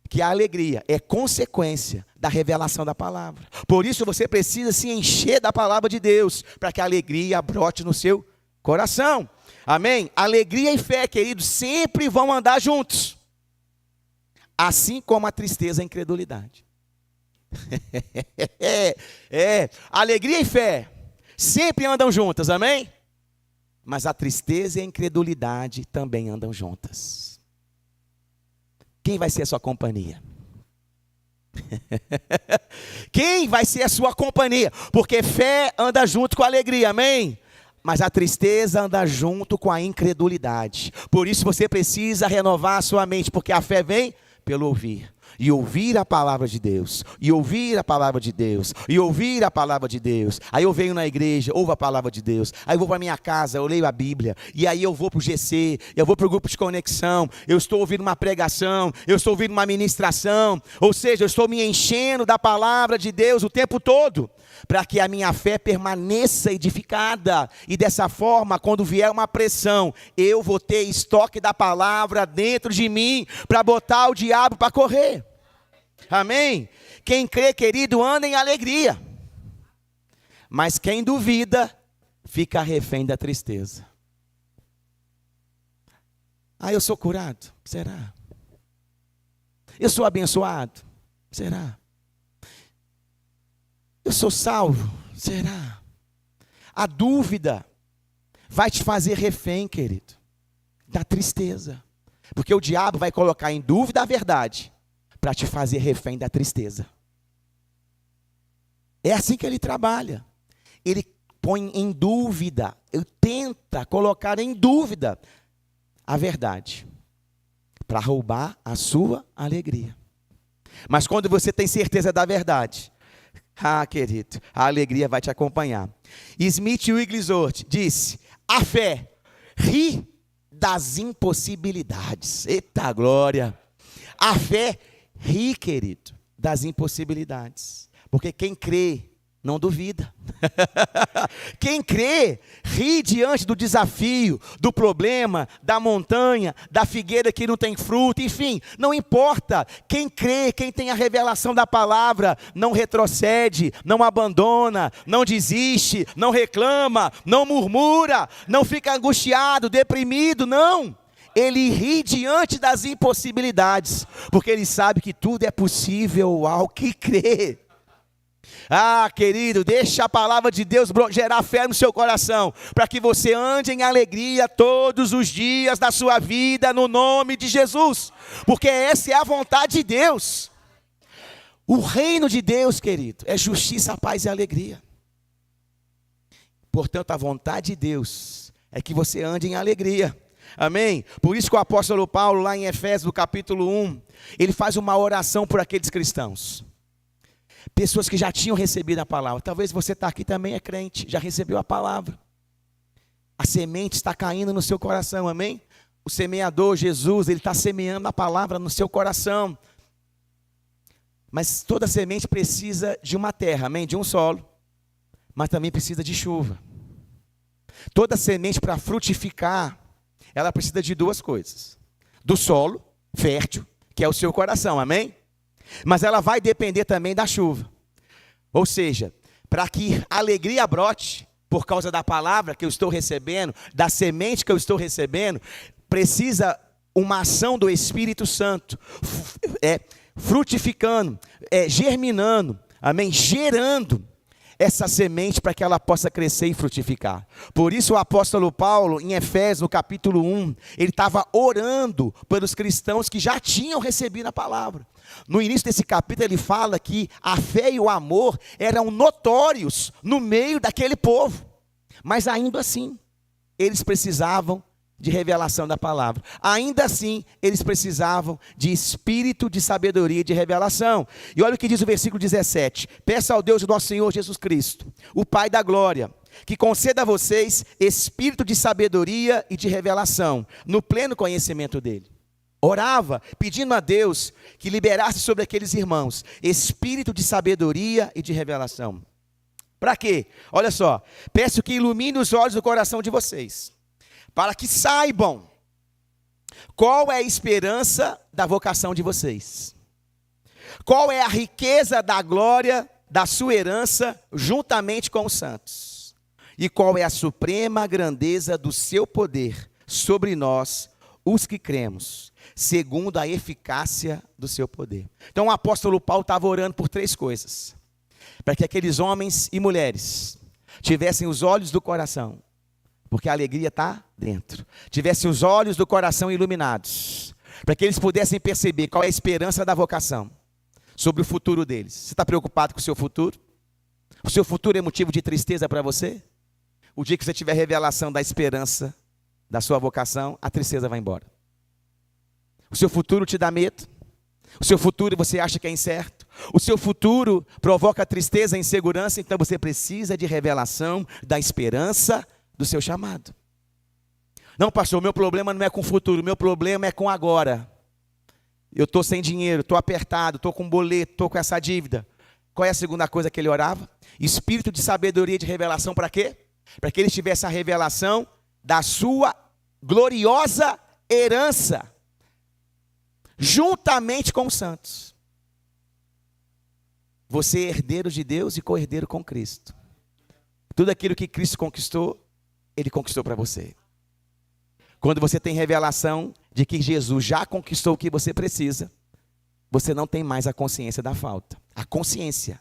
que a alegria é consequência da revelação da palavra. Por isso você precisa se encher da palavra de Deus, para que a alegria brote no seu coração. Amém? Alegria e fé, queridos, sempre vão andar juntos. assim como a tristeza e a incredulidade. Alegria e fé sempre andam juntas, amém? Mas a tristeza e a incredulidade também andam juntas. Quem vai ser a sua companhia? Quem vai ser a sua companhia? Porque fé anda junto com a alegria, amém? Mas a tristeza anda junto com a incredulidade. Por isso você precisa renovar a sua mente, porque a fé vem pelo ouvir. E ouvir a palavra de Deus, e ouvir a palavra de Deus, e ouvir a palavra de Deus. Aí eu venho na igreja, ouvo a palavra de Deus. Aí eu vou para minha casa, eu leio a Bíblia. E aí eu vou para o GC, eu vou para o grupo de conexão. Eu estou ouvindo uma pregação, eu estou ouvindo uma ministração. Ou seja, eu estou me enchendo da palavra de Deus o tempo todo, para que a minha fé permaneça edificada. E dessa forma, quando vier uma pressão, eu vou ter estoque da palavra dentro de mim, para botar o diabo para correr. Amém? Quem crê, querido, anda em alegria. Mas quem duvida, fica refém da tristeza. Eu sou curado? Será? Eu sou abençoado? Será? Eu sou salvo? Será? A dúvida vai te fazer refém, querido, da tristeza. Porque o diabo vai colocar em dúvida a verdade, para te fazer refém da tristeza. É assim que ele trabalha. Ele põe em dúvida, ele tenta colocar em dúvida a verdade, para roubar a sua alegria. Mas quando você tem certeza da verdade, querido, a alegria vai te acompanhar. Smith Wigglesworth disse: a fé ri das impossibilidades. Eita glória! A fé ri, querido, das impossibilidades. Porque quem crê não duvida. Quem crê, ri diante do desafio, do problema, da montanha, da figueira que não tem fruto, enfim, não importa. Quem crê, quem tem a revelação da palavra, não retrocede, não abandona, não desiste, não reclama, não murmura, não fica angustiado, deprimido, não. Ele ri diante das impossibilidades, porque ele sabe que tudo é possível ao que crê. Querido, deixa a palavra de Deus gerar fé no seu coração, para que você ande em alegria todos os dias da sua vida, no nome de Jesus, porque essa é a vontade de Deus. O reino de Deus, querido, é justiça, paz e alegria. Portanto, a vontade de Deus é que você ande em alegria. Amém? Por isso que o apóstolo Paulo, lá em Efésios, no capítulo 1, ele faz uma oração por aqueles cristãos. Pessoas que já tinham recebido a palavra. Talvez você está aqui também é crente, já recebeu a palavra. A semente está caindo no seu coração, amém? O semeador, Jesus, ele está semeando a palavra no seu coração. Mas toda semente precisa de uma terra, amém? De um solo. Mas também precisa de chuva. Toda semente, para frutificar, ela precisa de duas coisas: do solo fértil, que é o seu coração, amém? Mas ela vai depender também da chuva. Ou seja, para que a alegria brote, por causa da palavra que eu estou recebendo, da semente que eu estou recebendo, precisa uma ação do Espírito Santo, frutificando, germinando, amém? Gerando essa semente para que ela possa crescer e frutificar. Por isso o apóstolo Paulo, em Efésios, no capítulo 1, ele estava orando pelos cristãos que já tinham recebido a palavra. No início desse capítulo ele fala que a fé e o amor eram notórios no meio daquele povo. Mas ainda assim, eles precisavam de revelação da palavra. Ainda assim, eles precisavam de espírito de sabedoria e de revelação. E olha o que diz o versículo 17. Peça ao Deus do nosso Senhor Jesus Cristo, o Pai da glória, que conceda a vocês espírito de sabedoria e de revelação, no pleno conhecimento dele. Orava, pedindo a Deus que liberasse sobre aqueles irmãos espírito de sabedoria e de revelação. Para quê? Olha só, peço que ilumine os olhos do coração de vocês, para que saibam qual é a esperança da vocação de vocês, qual é a riqueza da glória da sua herança juntamente com os santos, e qual é a suprema grandeza do seu poder sobre nós, os que cremos, segundo a eficácia do seu poder. Então o apóstolo Paulo estava orando por 3 coisas: para que aqueles homens e mulheres tivessem os olhos do coração, porque a alegria está dentro, tivessem os olhos do coração iluminados, para que eles pudessem perceber qual é a esperança da vocação sobre o futuro deles. Você está preocupado com o seu futuro? O seu futuro é motivo de tristeza para você? O dia que você tiver revelação da esperança da sua vocação, a tristeza vai embora. O seu futuro te dá medo? O seu futuro você acha que é incerto? O seu futuro provoca tristeza e insegurança? Então você precisa de revelação da esperança do seu chamado. Não, pastor, o meu problema não é com o futuro, o meu problema é com agora. Eu estou sem dinheiro, estou apertado, estou com boleto, estou com essa dívida. Qual é a segunda coisa que ele orava? Espírito de sabedoria e de revelação para quê? Para que ele tivesse a revelação da sua gloriosa herança, juntamente com os santos. Você é herdeiro de Deus e co-herdeiro com Cristo. Tudo aquilo que Cristo conquistou, Ele conquistou para você. Quando você tem revelação de que Jesus já conquistou o que você precisa, você não tem mais a consciência da falta. A consciência.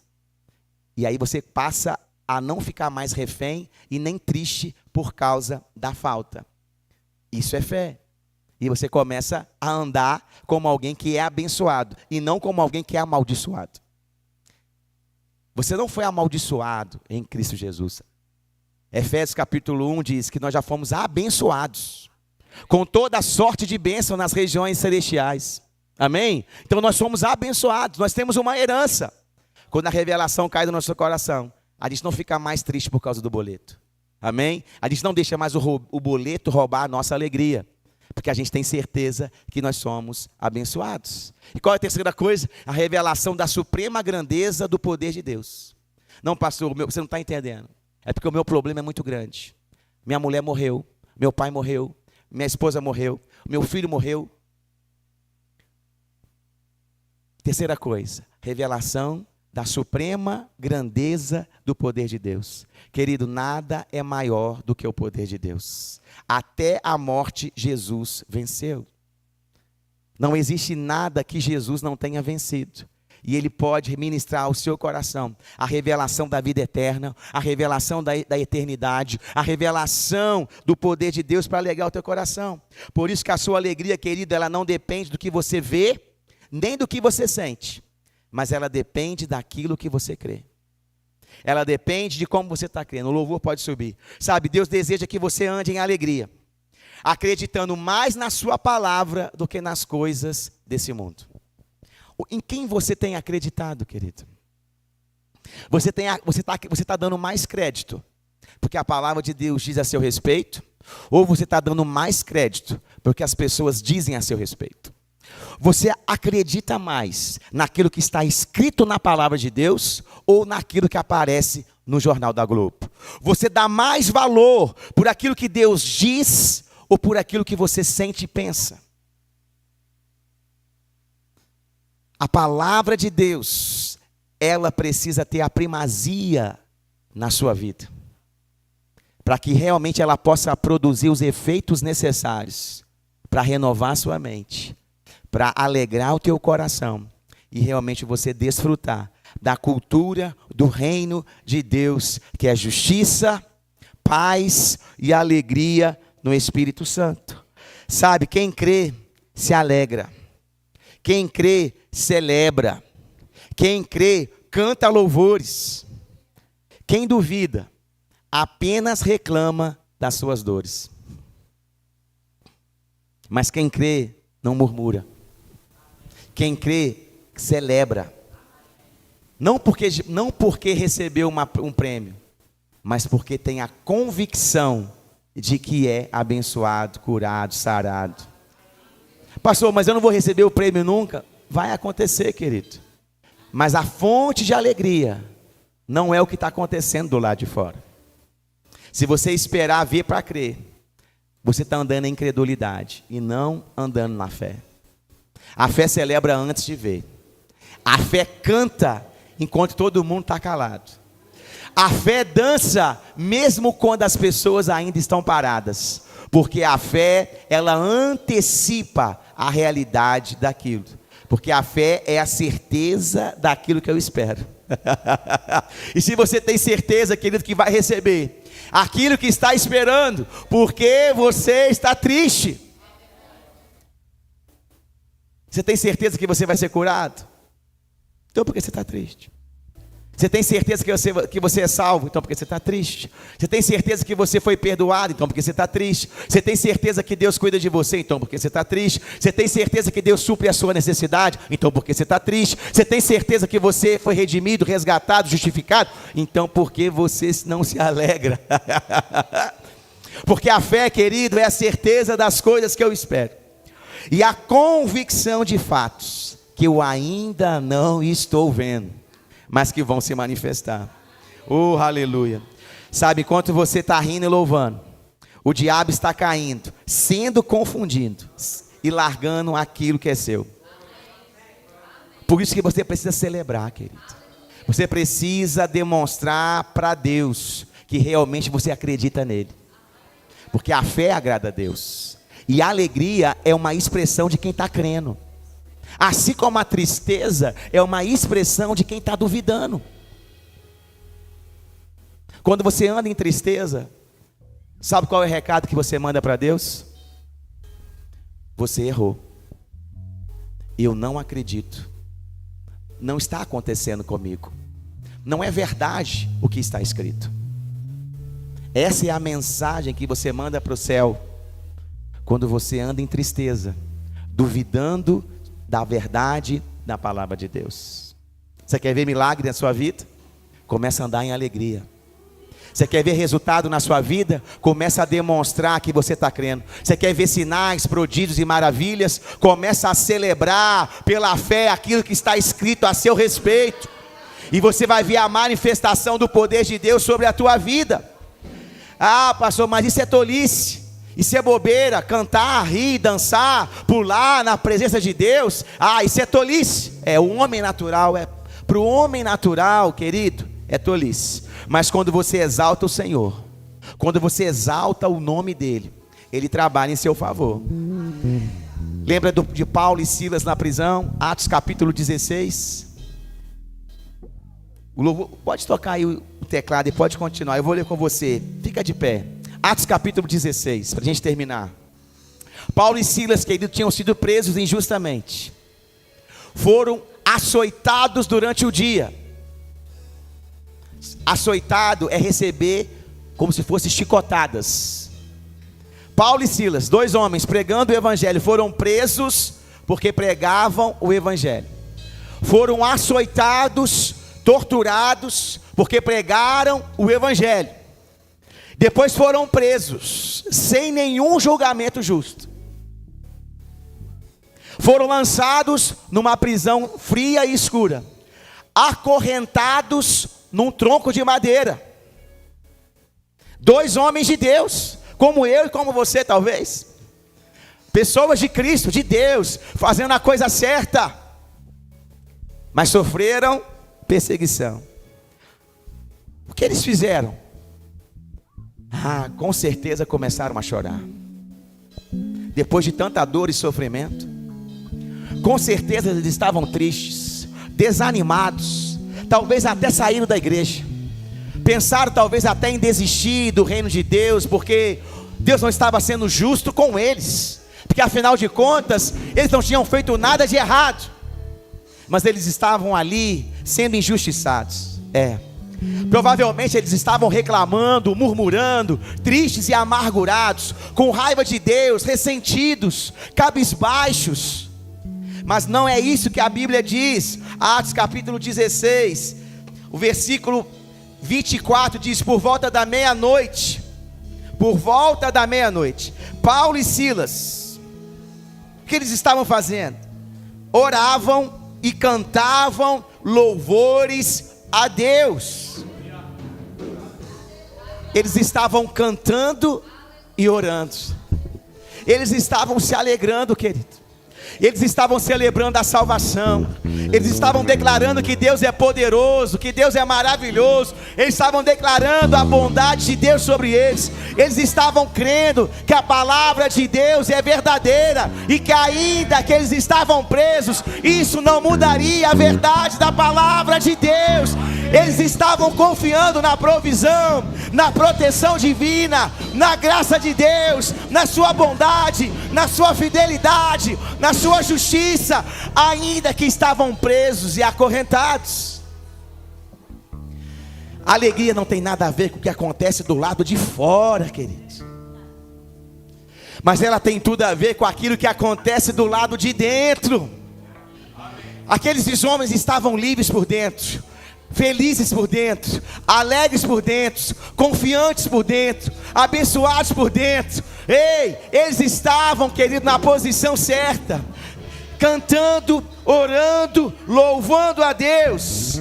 E aí você passa a não ficar mais refém e nem triste por causa da falta. Isso é fé. E você começa a andar como alguém que é abençoado e não como alguém que é amaldiçoado. Você não foi amaldiçoado em Cristo Jesus. Efésios capítulo 1 diz que nós já fomos abençoados com toda a sorte de bênção nas regiões celestiais. Amém? Então nós somos abençoados, nós temos uma herança. Quando a revelação cai no nosso coração, a gente não fica mais triste por causa do boleto. Amém? A gente não deixa mais o boleto roubar a nossa alegria, porque a gente tem certeza que nós somos abençoados. E qual é a terceira coisa? A revelação da suprema grandeza do poder de Deus. Não, pastor, você não está entendendo. É porque o meu problema é muito grande. Minha mulher morreu, meu pai morreu, minha esposa morreu, meu filho morreu. Terceira coisa, revelação da suprema grandeza do poder de Deus. Querido, nada é maior do que o poder de Deus. Até a morte, Jesus venceu. Não existe nada que Jesus não tenha vencido. E Ele pode ministrar ao seu coração a revelação da vida eterna, a revelação da eternidade, a revelação do poder de Deus para alegrar o teu coração. Por isso que a sua alegria, querido, ela não depende do que você vê, nem do que você sente, mas ela depende daquilo que você crê. Ela depende de como você está crendo. O louvor pode subir. Sabe, Deus deseja que você ande em alegria, acreditando mais na sua palavra do que nas coisas desse mundo. Em quem você tem acreditado, querido? Você está dando mais crédito porque a palavra de Deus diz a seu respeito? Ou você está dando mais crédito porque as pessoas dizem a seu respeito? Você acredita mais naquilo que está escrito na palavra de Deus ou naquilo que aparece no Jornal da Globo? Você dá mais valor por aquilo que Deus diz ou por aquilo que você sente e pensa? A palavra de Deus, ela precisa ter a primazia na sua vida, para que realmente ela possa produzir os efeitos necessários para renovar sua mente, para alegrar o teu coração e realmente você desfrutar da cultura do reino de Deus, que é justiça, paz e alegria no Espírito Santo. Sabe, quem crê se alegra, quem crê celebra, quem crê canta louvores, quem duvida apenas reclama das suas dores, mas quem crê não murmura, quem crê celebra, não porque recebeu um prêmio, mas porque tem a convicção de que é abençoado, curado, sarado. Pastor, mas eu não vou receber o prêmio nunca. Vai acontecer, querido, mas a fonte de alegria não é o que está acontecendo do lado de fora. Se você esperar ver para crer, você está andando em incredulidade e não andando na fé. A fé celebra antes de ver. A fé canta enquanto todo mundo está calado. A fé dança mesmo quando as pessoas ainda estão paradas. Porque a fé, ela antecipa a realidade daquilo. Porque a fé é a certeza daquilo que eu espero. E se você tem certeza, querido, que vai receber aquilo que está esperando, porque você está triste. Você tem certeza que você vai ser curado? Então por que você está triste? Você tem certeza que você é salvo? Então porque você está triste. Você tem certeza que você foi perdoado? Então porque você está triste. Você tem certeza que Deus cuida de você? Então porque você está triste. Você tem certeza que Deus supre a sua necessidade? Então porque você está triste. Você tem certeza que você foi redimido, resgatado, justificado? Então porque você não se alegra? Porque a fé, querido, é a certeza das coisas que eu espero e a convicção de fatos que eu ainda não estou vendo, mas que vão se manifestar. Oh, aleluia. Sabe, enquanto você está rindo e louvando, o diabo está caindo, sendo confundido e largando aquilo que é seu. Por isso que você precisa celebrar, querido. Você precisa demonstrar para Deus que realmente você acredita nele. Porque a fé agrada a Deus. E a alegria é uma expressão de quem está crendo. Assim como a tristeza é uma expressão de quem está duvidando. Quando você anda em tristeza, sabe qual é o recado que você manda para Deus? Você errou. Eu não acredito. Não está acontecendo comigo. Não é verdade o que está escrito. Essa é a mensagem que você manda para o céu quando você anda em tristeza, duvidando da verdade da palavra de Deus. Você quer ver milagre na sua vida? Começa a andar em alegria. Você quer ver resultado na sua vida? Começa a demonstrar que você está crendo. Você quer ver sinais, prodígios e maravilhas? Começa a celebrar pela fé aquilo que está escrito a seu respeito. E você vai ver a manifestação do poder de Deus sobre a tua vida. Ah, pastor, mas isso é tolice. Isso é bobeira, cantar, rir, dançar, pular na presença de Deus. Ah, isso é tolice. O homem natural, para o homem natural, querido, é tolice. Mas quando você exalta o Senhor, quando você exalta o nome dEle, Ele trabalha em seu favor. Lembra de Paulo e Silas na prisão? Atos capítulo 16. Pode tocar aí o teclado e pode continuar, eu vou ler com você. Fica de pé. Atos capítulo 16, para a gente terminar. Paulo e Silas, querido, tinham sido presos injustamente. Foram açoitados durante o dia. Açoitado é receber como se fossem chicotadas. Paulo e Silas, dois homens pregando o evangelho, foram presos porque pregavam o evangelho. Foram açoitados, torturados porque pregaram o evangelho. Depois foram presos, sem nenhum julgamento justo. Foram lançados numa prisão fria e escura, acorrentados num tronco de madeira. Dois homens de Deus, como eu e como você talvez. Pessoas de Cristo, de Deus, fazendo a coisa certa. Mas sofreram perseguição. O que eles fizeram? Com certeza começaram a chorar. Depois de tanta dor e sofrimento, com certeza eles estavam tristes, desanimados, talvez até saíram da igreja. Pensaram talvez até em desistir do reino de Deus, porque Deus não estava sendo justo com eles, porque afinal de contas, eles não tinham feito nada de errado, mas eles estavam ali sendo injustiçados. Provavelmente eles estavam reclamando, murmurando, tristes e amargurados, com raiva de Deus, ressentidos, cabisbaixos. Mas não é isso que a Bíblia diz. Atos capítulo 16, o versículo 24 diz: por volta da meia-noite, Paulo e Silas, o que eles estavam fazendo? Oravam e cantavam louvores a Deus. Eles estavam cantando e orando. Eles estavam se alegrando, querido. Eles estavam celebrando a salvação. Eles estavam declarando que Deus é poderoso, que Deus é maravilhoso. Eles estavam declarando a bondade de Deus sobre eles. Eles estavam crendo que a palavra de Deus é verdadeira, e que ainda que eles estavam presos, isso não mudaria a verdade da palavra de Deus. Eles estavam confiando na provisão, na proteção divina, na graça de Deus, na sua bondade, na sua fidelidade, na sua justiça, ainda que estavam presos e acorrentados. A alegria não tem nada a ver com o que acontece do lado de fora, queridos, mas ela tem tudo a ver com aquilo que acontece do lado de dentro. Aqueles homens estavam livres por dentro, felizes por dentro, alegres por dentro, confiantes por dentro, abençoados por dentro. Ei, eles estavam, querido, na posição certa, cantando, orando, louvando a Deus,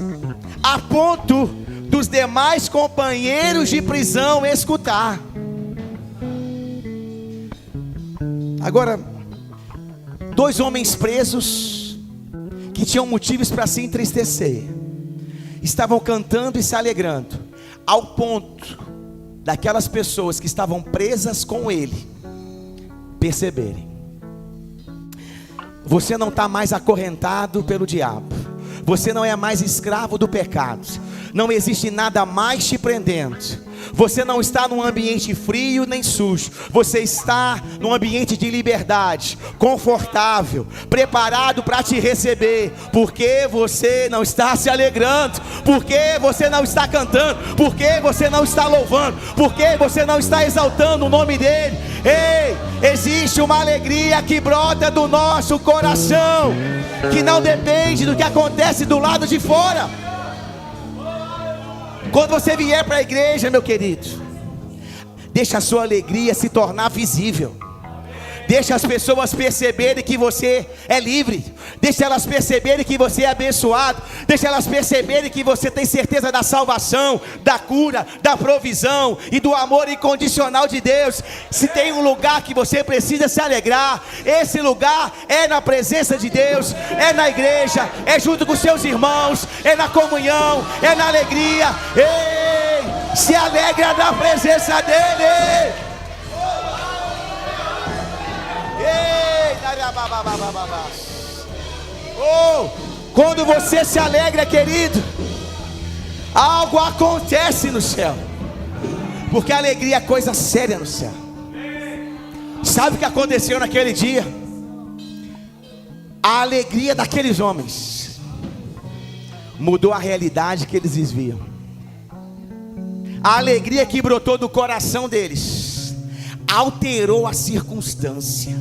a ponto dos demais companheiros de prisão escutar. Agora, 2 homens presos, que tinham motivos para se entristecer, estavam cantando e se alegrando, ao ponto daquelas pessoas que estavam presas com ele perceberem: você não está mais acorrentado pelo diabo, você não é mais escravo do pecado, não existe nada mais te prendendo. Você não está num ambiente frio nem sujo, você está num ambiente de liberdade, confortável, preparado para te receber. Porque você não está se alegrando? Porque você não está cantando? Porque você não está louvando? Porque você não está exaltando o nome dele? Ei, existe uma alegria que brota do nosso coração, que não depende do que acontece do lado de fora. Quando você vier para a igreja, meu querido, deixa a sua alegria se tornar visível. Deixa as pessoas perceberem que você é livre. Deixa elas perceberem que você é abençoado. Deixa elas perceberem que você tem certeza da salvação, da cura, da provisão e do amor incondicional de Deus. Se tem um lugar que você precisa se alegrar, esse lugar é na presença de Deus, é na igreja, é junto com seus irmãos, é na comunhão, é na alegria. Ei, se alegra na presença dele. Oh, quando você se alegra, querido, algo acontece no céu, porque a alegria é coisa séria no céu. Sabe o que aconteceu naquele dia? A alegria daqueles homens mudou a realidade que eles viviam. A alegria que brotou do coração deles alterou a circunstância,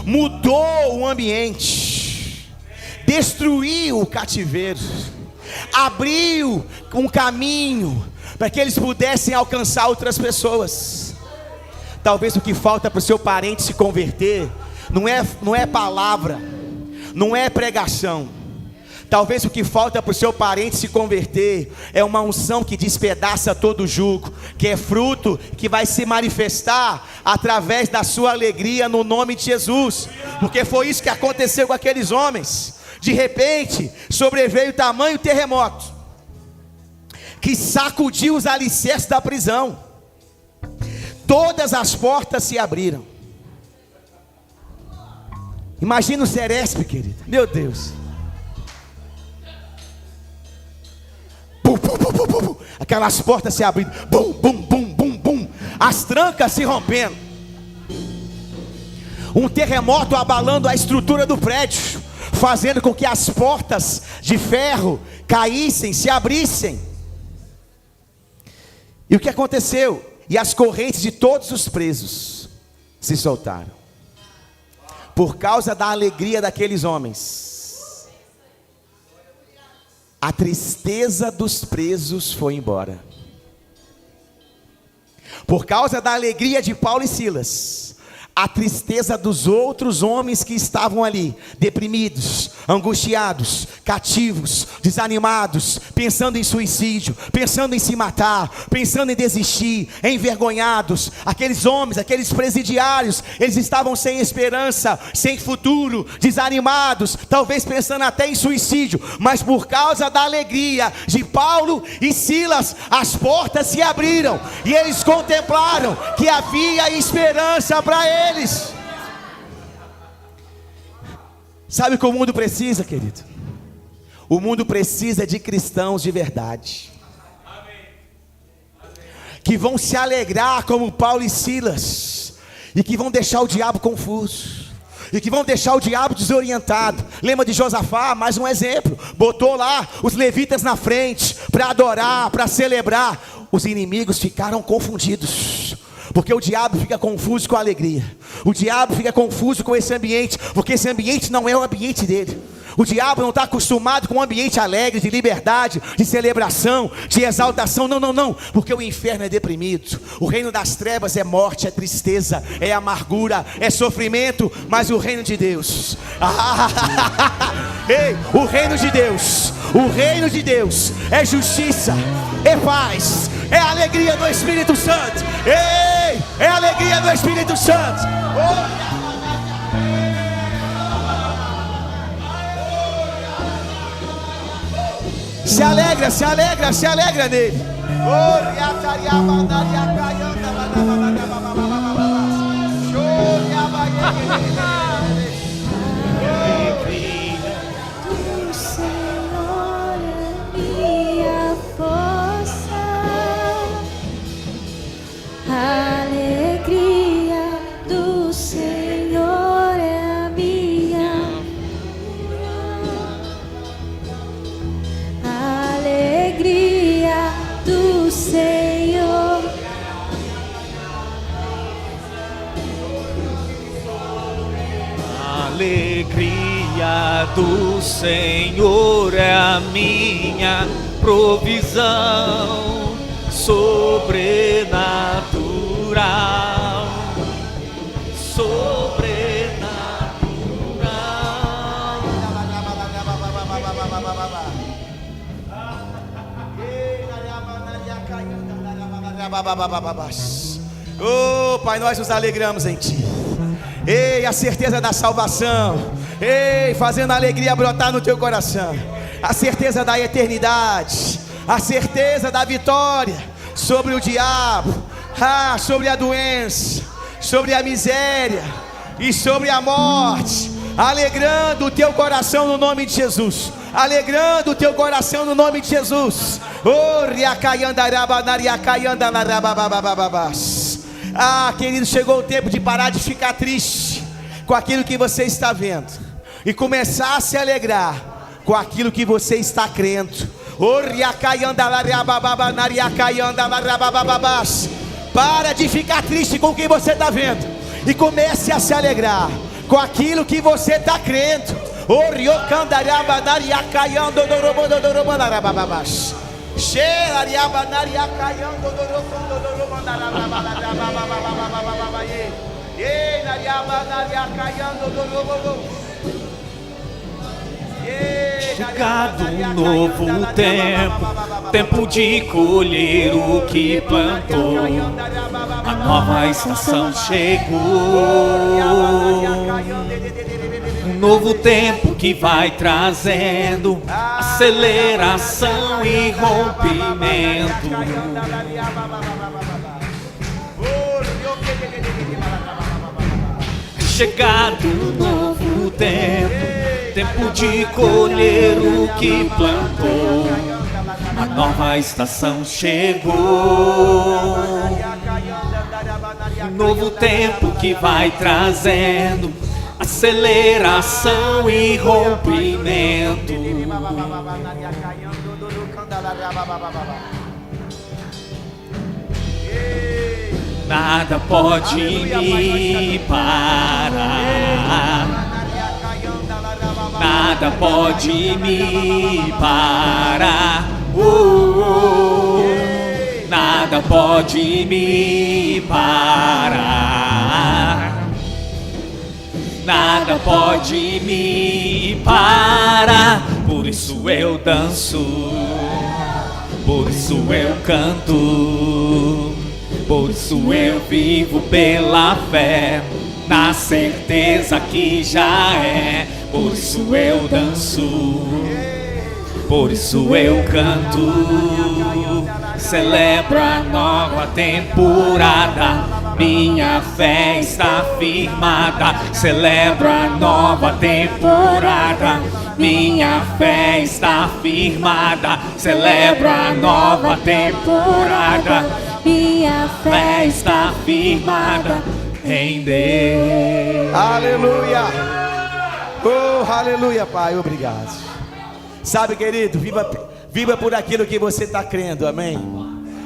mudou o ambiente, destruiu o cativeiro, abriu um caminho para que eles pudessem alcançar outras pessoas. Talvez o que falta para o seu parente se converter não é palavra, não é pregação. Talvez o que falta para o seu parente se converter é uma unção que despedaça todo o jugo, que é fruto que vai se manifestar através da sua alegria no nome de Jesus. Porque foi isso que aconteceu com aqueles homens. De repente sobreveio tamanho terremoto que sacudiu os alicerces da prisão. Todas as portas se abriram. Imagina o Ceresp, querido. Meu Deus. Bum, bum, bum, bum, bum. Aquelas portas se abrindo. Bum, bum, bum, bum, bum. As trancas se rompendo. Um terremoto abalando a estrutura do prédio, fazendo com que as portas de ferro caíssem, se abrissem. E o que aconteceu? E as correntes de todos os presos se soltaram. Por causa da alegria daqueles homens, a tristeza dos presos foi embora. Por causa da alegria de Paulo e Silas, a tristeza dos outros homens que estavam ali, deprimidos, angustiados, cativos, desanimados, pensando em suicídio, pensando em se matar, pensando em desistir, envergonhados. Aqueles homens, aqueles presidiários, eles estavam sem esperança, sem futuro, desanimados, talvez pensando até em suicídio, mas por causa da alegria de Paulo e Silas, as portas se abriram e eles contemplaram que havia esperança para eles. Sabe o que o mundo precisa, querido? O mundo precisa de cristãos de verdade, que vão se alegrar como Paulo e Silas, e que vão deixar o diabo confuso, e que vão deixar o diabo desorientado. Lembra de Josafá? Mais um exemplo. Botou lá os levitas na frente para adorar, para celebrar. Os inimigos ficaram confundidos, porque o diabo fica confuso com a alegria. O diabo fica confuso com esse ambiente, porque esse ambiente não é o ambiente dele. O diabo não está acostumado com um ambiente alegre, de liberdade, de celebração, de exaltação. Não, não, não, porque o inferno é deprimido. O reino das trevas é morte, é tristeza, é amargura, é sofrimento. Mas o reino de Deus, ei, o reino de Deus é justiça, é paz, é a alegria do Espírito Santo. Ei, é a alegria do Espírito Santo. Se alegra, se alegra, se alegra nele. O Senhor é minha força, a alegria do Senhor é a minha. A alegria do Senhor. A alegria do Senhor é a minha provisão sobrenatural, Oh, Pai, nós nos alegramos em Ti. Ei, a certeza da salvação. Ei, fazendo a alegria brotar no teu coração. A certeza da eternidade. A certeza da vitória sobre o diabo, sobre a doença, sobre a miséria e sobre a morte. Alegrando o teu coração no nome de Jesus. Alegrando o teu coração no nome de Jesus. Querido, chegou o tempo de parar de ficar triste com aquilo que você está vendo e começar a se alegrar com aquilo que você está crendo. Para de ficar triste com o que você está vendo e comece a se alegrar com aquilo que você está crendo. Chegado um novo tempo de colher o que plantou. A nova estação chegou. Um novo tempo que vai trazendo aceleração e rompimento. Chegado um novo tempo de colher o que plantou. A nova estação chegou. Um novo tempo que vai trazendo aceleração e rompimento. Nada pode me parar. Nada pode me parar. Nada pode me parar. nada pode me parar. Por isso eu danço, por isso eu canto, por isso eu vivo pela fé, na certeza que já é. Por isso eu danço, por isso eu canto, celebro a nova temporada. Minha fé está firmada, celebro a nova temporada. Minha fé está firmada, celebro a nova temporada. Minha Fé está firmada em Deus. Aleluia. Oh, aleluia, Pai, obrigado. Sabe, querido, viva por aquilo que você está crendo, amém?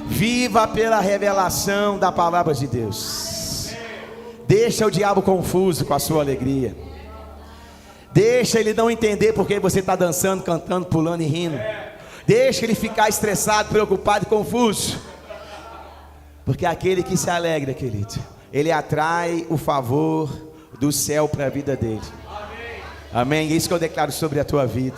Viva pela revelação da palavra de Deus. Deixa o diabo confuso com a sua alegria. Deixa ele não entender porque você está dançando, cantando, pulando e rindo. Deixa ele ficar estressado, preocupado e confuso. Porque aquele que se alegra, querido, ele atrai o favor do céu para a vida dele. Amém? É isso que eu declaro sobre a tua vida.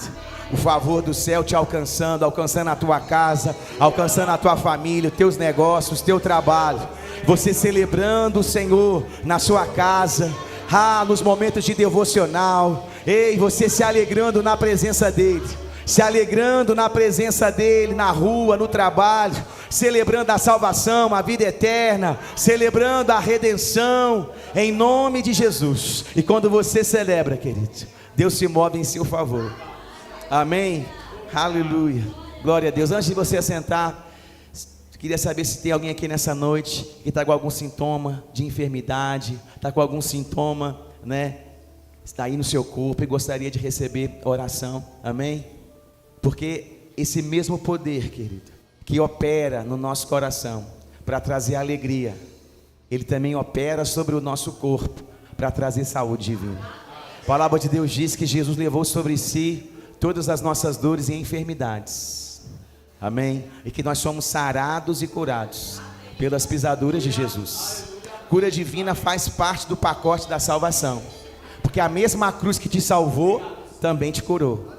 O favor do céu te alcançando, alcançando a tua casa, alcançando a tua família, os teus negócios, teu trabalho. Você celebrando o Senhor na sua casa, nos momentos de devocional. Ei, você se alegrando na presença dele, se alegrando na presença dele, na rua, no trabalho, celebrando a salvação, a vida eterna, celebrando a redenção, em nome de Jesus. E quando você celebra, querido, Deus se move em seu favor. Amém? Aleluia. Glória a Deus. Antes de você assentar, queria saber se tem alguém aqui nessa noite que está com algum sintoma de enfermidade, está com algum sintoma, né? Está aí no seu corpo e gostaria de receber oração. Amém? Porque esse mesmo poder, querido, que opera no nosso coração para trazer alegria, ele também opera sobre o nosso corpo para trazer saúde divina. A palavra de Deus diz que Jesus levou sobre si todas as nossas dores e enfermidades. Amém? E que nós somos sarados e curados pelas pisaduras de Jesus. Cura divina faz parte do pacote da salvação, porque a mesma cruz que te salvou também te curou.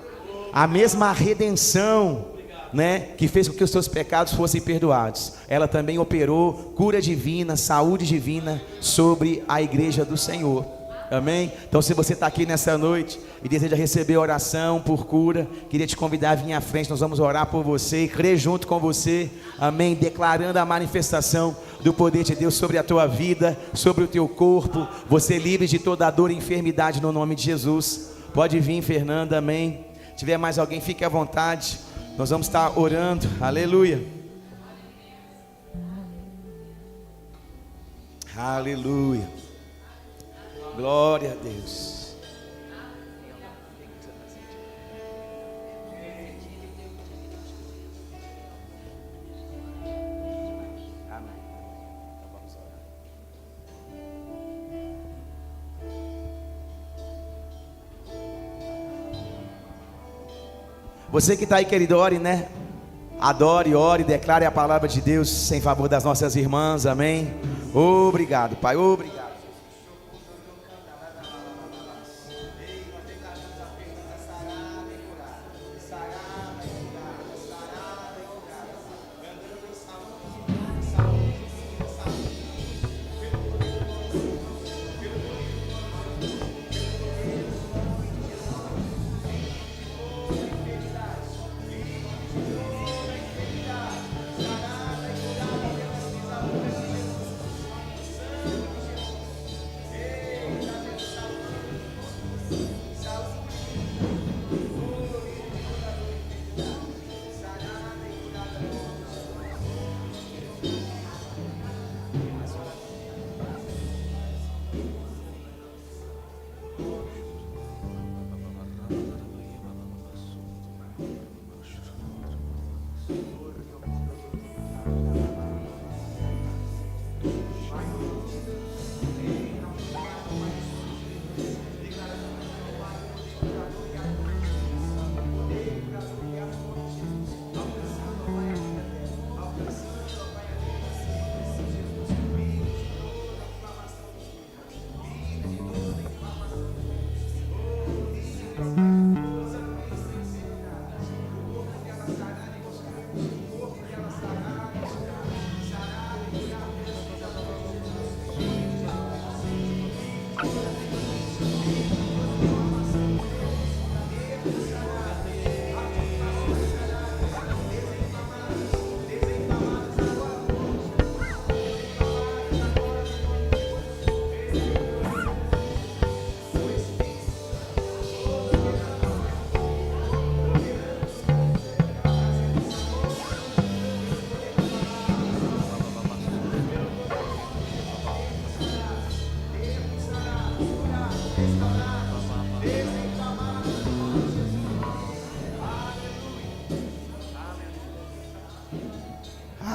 A mesma redenção, né, que fez com que os seus pecados fossem perdoados, ela também operou cura divina, saúde divina sobre a igreja do Senhor. Amém? Então, se você está aqui nessa noite e deseja receber oração por cura, queria te convidar a vir à frente. Nós vamos orar por você e crer junto com você. Amém? Declarando a manifestação do poder de Deus sobre a tua vida, sobre o teu corpo. Você livre de toda a dor e enfermidade no nome de Jesus. Pode vir, Fernanda. Amém? Se tiver mais alguém, fique à vontade. Nós vamos estar orando. Aleluia. Aleluia. Glória a Deus. Amém. Então vamos orar. Você que está aí, querido, ore, né? Adore, ore, declare a palavra de Deus em favor das nossas irmãs. Amém. Obrigado, Pai. Obrigado.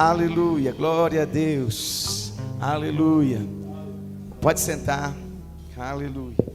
Aleluia, glória a Deus. Aleluia. Pode sentar. Aleluia.